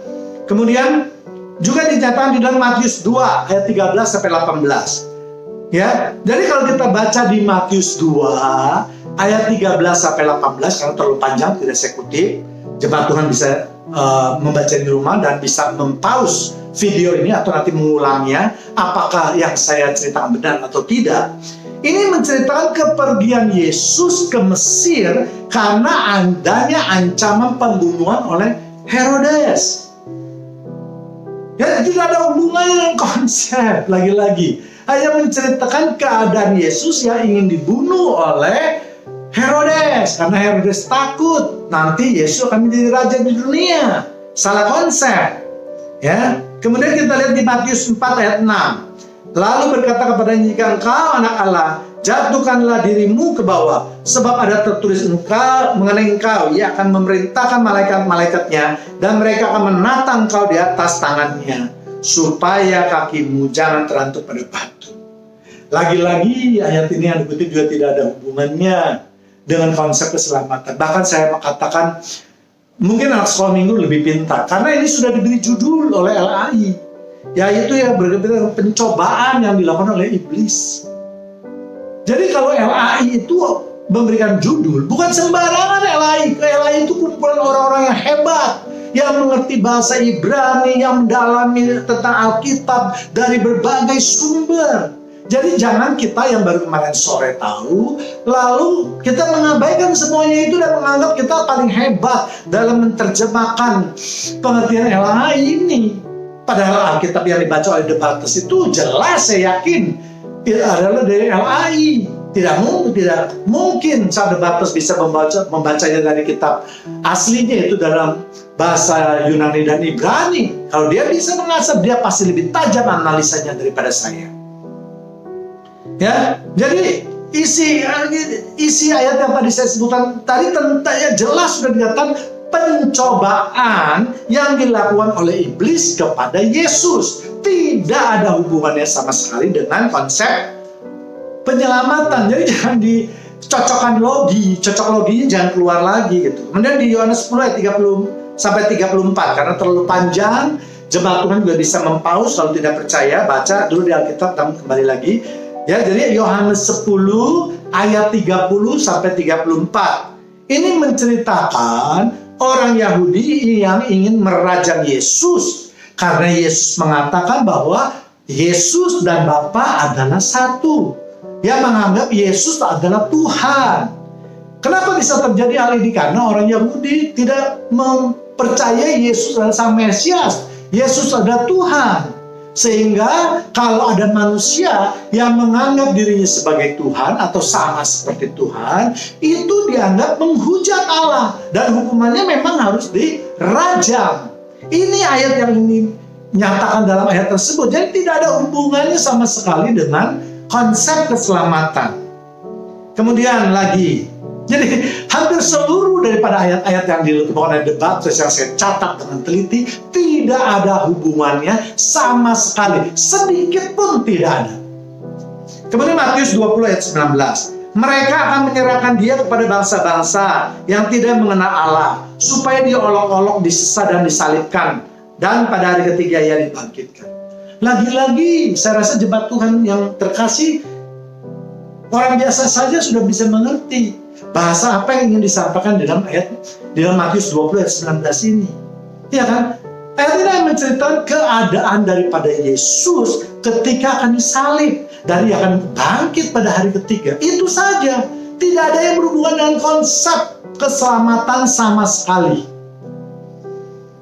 Kemudian juga dinyatakan di dalam Matius 2 ayat 13 sampai 18. Ya, jadi kalau kita baca di Matius 2 ayat 13 sampai 18, karena terlalu panjang tidak saya kutip, jemaat Tuhan bisa membaca di rumah dan bisa mempause video ini atau nanti mengulangnya, apakah yang saya ceritakan benar atau tidak. Ini menceritakan kepergian Yesus ke Mesir karena adanya ancaman pembunuhan oleh Herodes. Ya, tidak ada hubungannya dengan konsep. Lagi-lagi hanya menceritakan keadaan Yesus yang ingin dibunuh oleh Herodes, karena Herodes takut nanti Yesus akan menjadi raja di dunia. Salah konsep. Ya. Kemudian kita lihat di Matius 4 ayat 6. Lalu berkata kepadanya, jika engkau anak Allah, jatuhkanlah dirimu ke bawah, sebab ada tertulis mengenai engkau, ia akan memerintahkan malaikat-malaikatnya, dan mereka akan menatang engkau di atas tangannya, supaya kakimu jangan terantuk pada batu. Lagi-lagi ayat ini yang dikutip juga tidak ada hubungannya dengan konsep keselamatan. Bahkan saya mengatakan mungkin anak sekolah minggu lebih pintar, karena ini sudah diberi judul oleh LAI, yaitu yang berkaitan pencobaan yang dilakukan oleh iblis. Jadi kalau LAI itu memberikan judul, bukan sembarangan LAI. LAI itu kumpulan orang-orang yang hebat, yang mengerti bahasa Ibrani, yang mendalami tentang Alkitab dari berbagai sumber. Jadi jangan kita yang baru kemarin sore tahu, lalu kita mengabaikan semuanya itu dan menganggap kita paling hebat dalam menerjemahkan pengertian LAI ini. Padahal Alkitab yang dibaca oleh De Bartes itu jelas, saya yakin adalah dari LAI. Tidak mungkin De Bartes bisa membacanya dari kitab aslinya itu dalam bahasa Yunani dan Ibrani. Kalau dia bisa mengasah, dia pasti lebih tajam analisanya daripada saya. Ya, jadi isi ayat yang tadi saya sebutkan tadi tentangnya jelas sudah dikatakan pencobaan yang dilakukan oleh iblis kepada Yesus. Tidak ada hubungannya sama sekali dengan konsep penyelamatan. Jadi jangan dicocokkan cocok loginya jangan keluar lagi gitu. Kemudian di Yohanes 10 ayat 30 sampai 34, karena terlalu panjang, jemaat Tuhan juga bisa mempause. Kalau tidak percaya, baca dulu di Alkitab, namun kembali lagi. Ya, jadi Yohanes 10 ayat 30 sampai 34. Ini menceritakan orang Yahudi yang ingin merajam Yesus karena Yesus mengatakan bahwa Yesus dan Bapa adalah satu. Dia menganggap Yesus adalah Tuhan. Kenapa bisa terjadi hal ini? Karena orang Yahudi tidak mempercayai Yesus adalah Sang Mesias. Yesus adalah Tuhan. Sehingga kalau ada manusia yang menganggap dirinya sebagai Tuhan atau sama seperti Tuhan, itu dianggap menghujat Allah dan hukumannya memang harus dirajam. Ini ayat yang dinyatakan dalam ayat tersebut. Jadi tidak ada hubungannya sama sekali dengan konsep keselamatan. Kemudian lagi, jadi hampir seluruh daripada ayat-ayat yang dilakukan oleh De Bartes yang saya catat dengan teliti tidak ada hubungannya sama sekali, sedikit pun tidak ada. Kemudian Matius 20 ayat 19, mereka akan menyerahkan dia kepada bangsa-bangsa yang tidak mengenal Allah, supaya dia olok-olok disesat dan disalibkan, dan pada hari ketiga ia dibangkitkan. Lagi-lagi saya rasa jemaat Tuhan yang terkasih, orang biasa saja sudah bisa mengerti bahasa apa yang ingin disampaikan di dalam Matius 20 ayat 19 ini. Ya kan? Ayat ini menceritakan keadaan daripada Yesus ketika akan disalib dan dia akan bangkit pada hari ketiga. Itu saja. Tidak ada yang berhubungan dengan konsep keselamatan sama sekali.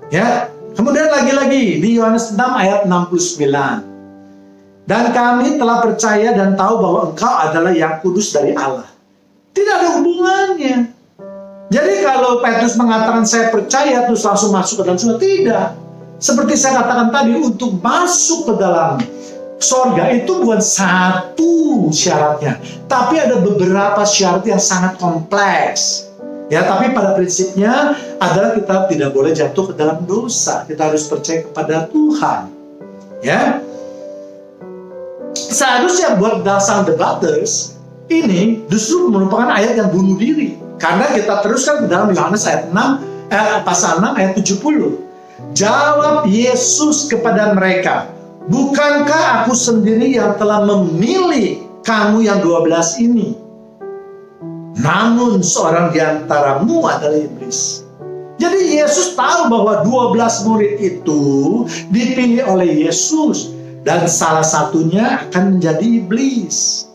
Ya. Kemudian lagi-lagi di Yohanes 6 ayat 69. Dan kami telah percaya dan tahu bahwa engkau adalah yang kudus dari Allah. Tidak ada hubungannya. Jadi kalau Petrus mengatakan saya percaya terus langsung masuk ke dalam surga, tidak. Seperti saya katakan tadi, untuk masuk ke dalam Sorga itu bukan satu syaratnya, tapi ada beberapa syarat yang sangat kompleks. Ya, tapi pada prinsipnya adalah kita tidak boleh jatuh ke dalam dosa. Kita harus percaya kepada Tuhan. Ya, seharusnya buat Sang Debaters ini justru merupakan ayat yang bunuh diri. Karena kita teruskan ke dalam Yohanes ayat 6, pasal 6 ayat 70. Jawab Yesus kepada mereka, bukankah aku sendiri yang telah memilih kamu yang 12 ini? Namun seorang di antaramu adalah iblis. Jadi Yesus tahu bahwa 12 murid itu dipilih oleh Yesus. Dan salah satunya akan menjadi iblis.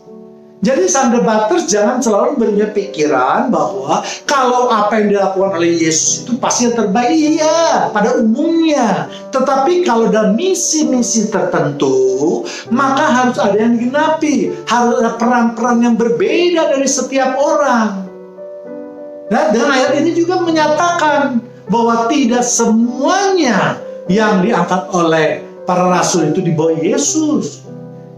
Jadi Sang Debaters jangan selalu berpikiran bahwa kalau apa yang dilakukan oleh Yesus itu pasti yang terbaik. Iya, pada umumnya. Tetapi kalau dalam misi-misi tertentu, maka harus ada yang digenapi. Harus ada peran-peran yang berbeda dari setiap orang. Nah, dengan ayat ini juga menyatakan bahwa tidak semuanya yang diangkat oleh para rasul itu di bawah Yesus.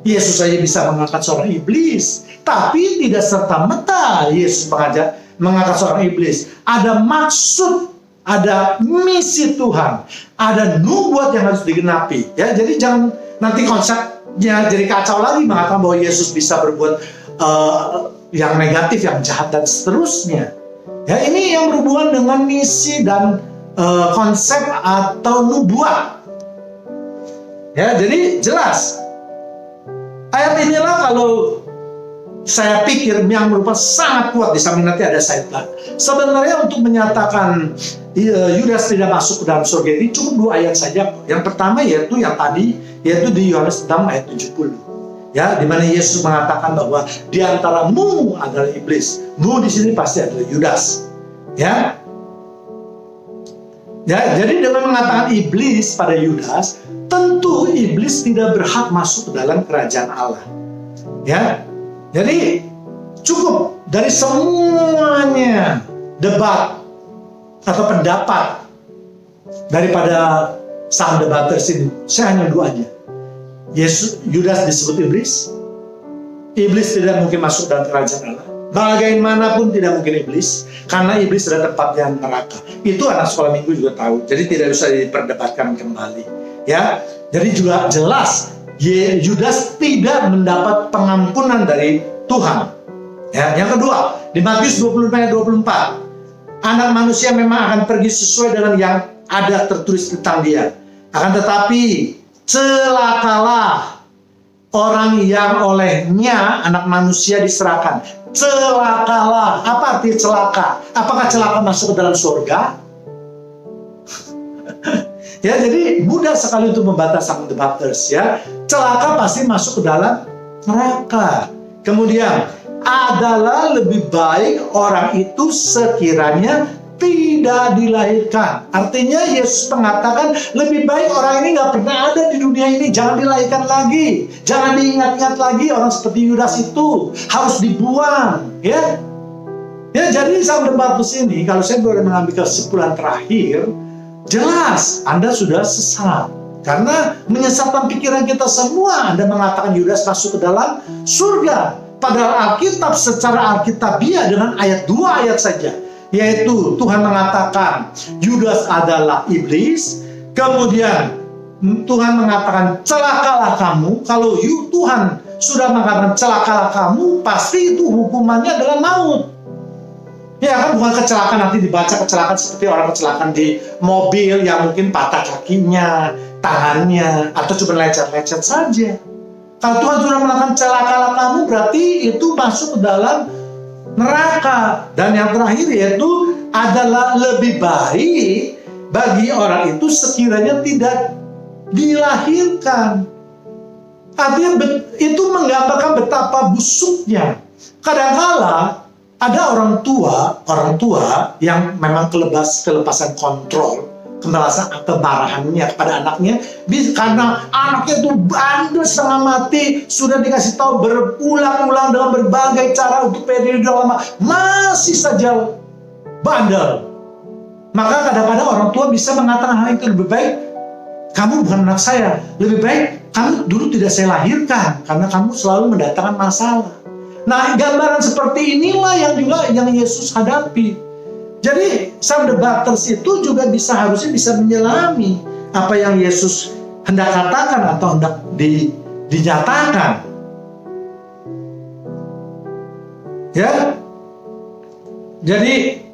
Yesus saja bisa mengangkat seorang iblis, tapi tidak serta-merta Yesus mengangkat seorang iblis. Ada maksud, ada misi Tuhan, ada nubuat yang harus digenapi. Ya, jadi jangan nanti konsepnya jadi kacau lagi mengatakan bahwa Yesus bisa berbuat yang negatif, yang jahat dan seterusnya. Ya, ini yang berhubungan dengan misi dan konsep atau nubuat. Ya, jadi jelas. Ayat inilah kalau saya pikir yang merupakan sangat kuat, di samping nanti ada Satan. Sebenarnya untuk menyatakan Yudas tidak masuk ke dalam surga ini cukup 2 ayat saja. Yang pertama yaitu yang tadi, yaitu di Yohanes 6 ayat 70. Ya, di mana Yesus mengatakan bahwa di antaramu adalah iblis. Mu di sini pasti adalah Yudas. Ya. Ya, jadi dengan mengatakan iblis pada Yudas, tentu iblis tidak berhak masuk ke dalam kerajaan Allah. Ya, jadi cukup dari semuanya debat atau pendapat daripada Sang Debaters ini, saya hanya 2 aja. Yudas disebut iblis. Iblis tidak mungkin masuk dalam kerajaan Allah. Bagaimanapun tidak mungkin iblis, karena iblis adalah tempatnya neraka. Itu anak sekolah minggu juga tahu. Jadi tidak usah diperdebatkan kembali. Ya, jadi juga jelas Yudas tidak mendapat pengampunan dari Tuhan. Ya, yang kedua, di Matius 25 ayat 24, anak manusia memang akan pergi sesuai dengan yang ada tertulis tentang dia. Akan tetapi celakalah orang yang olehnya anak manusia diserahkan. Celakalah. Apa arti celaka? Apakah celaka masuk ke dalam surga? Ya, jadi mudah sekali untuk membantah Sang Debaters. Ya, celaka pasti masuk ke dalam neraka. Kemudian adalah lebih baik orang itu sekiranya tidak dilahirkan. Artinya Yesus mengatakan lebih baik orang ini nggak pernah ada di dunia ini, jangan dilahirkan lagi, jangan diingat-ingat lagi orang seperti Yudas itu, harus dibuang. Ya, ya, jadi Sang Debaters ini, kalau saya boleh mengambil kesimpulan terakhir, jelas Anda sudah sesat. Karena menyesatkan pikiran kita semua. Anda mengatakan Yudas masuk ke dalam surga. Padahal Alkitab secara Alkitabiah dengan ayat 2 ayat saja, yaitu Tuhan mengatakan Yudas adalah iblis. Kemudian Tuhan mengatakan celakalah kamu. Kalau Tuhan sudah mengatakan celakalah kamu, pasti itu hukumannya adalah maut. Ya kan, bukan kecelakaan nanti dibaca kecelakaan seperti orang kecelakaan di mobil yang mungkin patah kakinya, tangannya, atau cuma lecet-lecet saja. Kalau Tuhan sudah mengatakan celakalah kamu, berarti itu masuk ke dalam neraka. Dan yang terakhir yaitu adalah lebih baik bagi orang itu sekiranya tidak dilahirkan. Artinya itu menggambarkan betapa busuknya. Kadang-kala ada orang tua yang memang kelepasan kontrol, kemarahannya kepada anaknya, karena anaknya itu bandel setengah mati, sudah dikasih tahu berulang-ulang dalam berbagai cara untuk periode lama, masih saja bandel. Maka kadang-kadang orang tua bisa mengatakan hal itu lebih baik kamu bukan anak saya. Lebih baik kamu dulu tidak saya lahirkan, karena kamu selalu mendatangkan masalah. Nah, gambaran seperti inilah yang Yesus hadapi. Jadi, sang debaters itu juga harusnya bisa menyelami apa yang Yesus hendak katakan atau hendak dinyatakan. Ya, jadi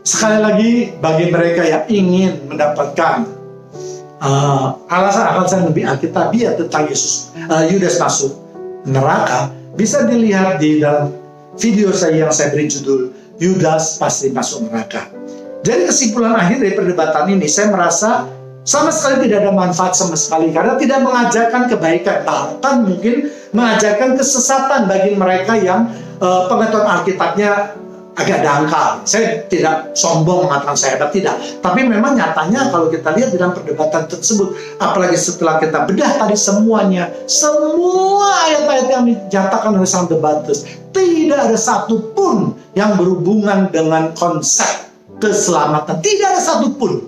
sekali lagi bagi mereka yang ingin mendapatkan alasan lebih alkitabiah tentang Yudas masuk neraka, bisa dilihat di dalam video saya yang saya beri judul Yudas pasti masuk neraka. Jadi kesimpulan akhir dari perdebatan ini, saya merasa sama sekali tidak ada manfaat sama sekali, karena tidak mengajarkan kebaikan, bahkan mungkin mengajarkan kesesatan bagi mereka yang pengetahuan Alkitabnya agak dangkal. Saya tidak sombong mengatakan saya hebat, tidak. Tapi memang nyatanya kalau kita lihat dalam perdebatan tersebut, apalagi setelah kita bedah tadi semuanya, semua ayat-ayat yang dinyatakan oleh sang debaters, tidak ada satupun yang berhubungan dengan konsep keselamatan. Tidak ada satupun.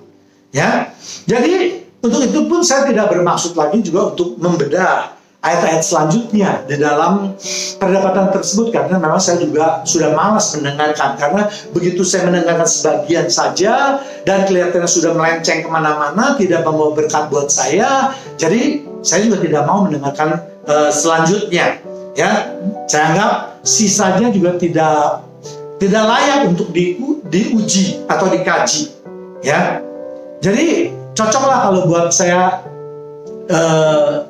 Ya, jadi untuk itu pun saya tidak bermaksud lagi juga untuk membedah ayat-ayat selanjutnya di dalam perdebatan tersebut, karena memang saya juga sudah malas mendengarkan, karena begitu saya mendengarkan sebagian saja dan kelihatannya sudah melenceng kemana-mana, tidak membawa berkat buat saya, jadi saya juga tidak mau mendengarkan selanjutnya. Ya, saya anggap sisanya juga tidak layak untuk diuji atau dikaji. Ya, jadi cocoklah kalau buat saya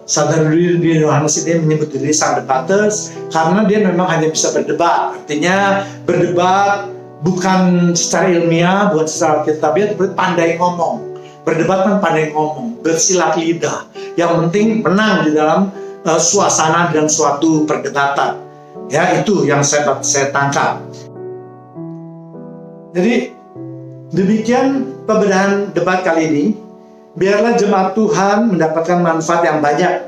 Saudara di Yohanes ini menyebut diri sang debaters, karena dia memang hanya bisa berdebat. Artinya berdebat bukan secara ilmiah, bukan secara alkitabiah, tapi pandai ngomong. Berdebat kan pandai ngomong, bersilat lidah. Yang penting menang di dalam suasana dan suatu perdebatan. Ya, itu yang saya tangkap. Jadi demikian pembedahan debat kali ini. Biarlah jemaat Tuhan mendapatkan manfaat yang banyak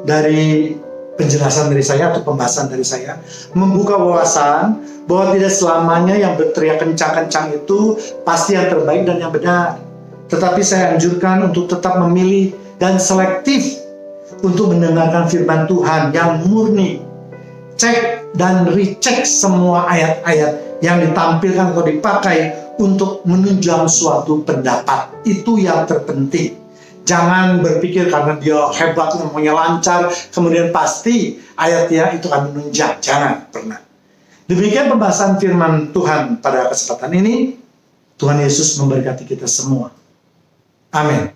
dari penjelasan dari saya atau pembahasan dari saya, membuka wawasan bahwa tidak selamanya yang berteriak kencang-kencang itu pasti yang terbaik dan yang benar. Tetapi saya anjurkan untuk tetap memilih dan selektif untuk mendengarkan firman Tuhan yang murni. Cek dan recheck semua ayat-ayat yang ditampilkan atau dipakai untuk menunjang suatu pendapat. Itu yang terpenting. Jangan berpikir karena dia hebat, ngomongnya lancar, kemudian pasti ayatnya itu akan menunjang. Jangan pernah. Demikian pembahasan firman Tuhan pada kesempatan ini. Tuhan Yesus memberkati kita semua. Amin.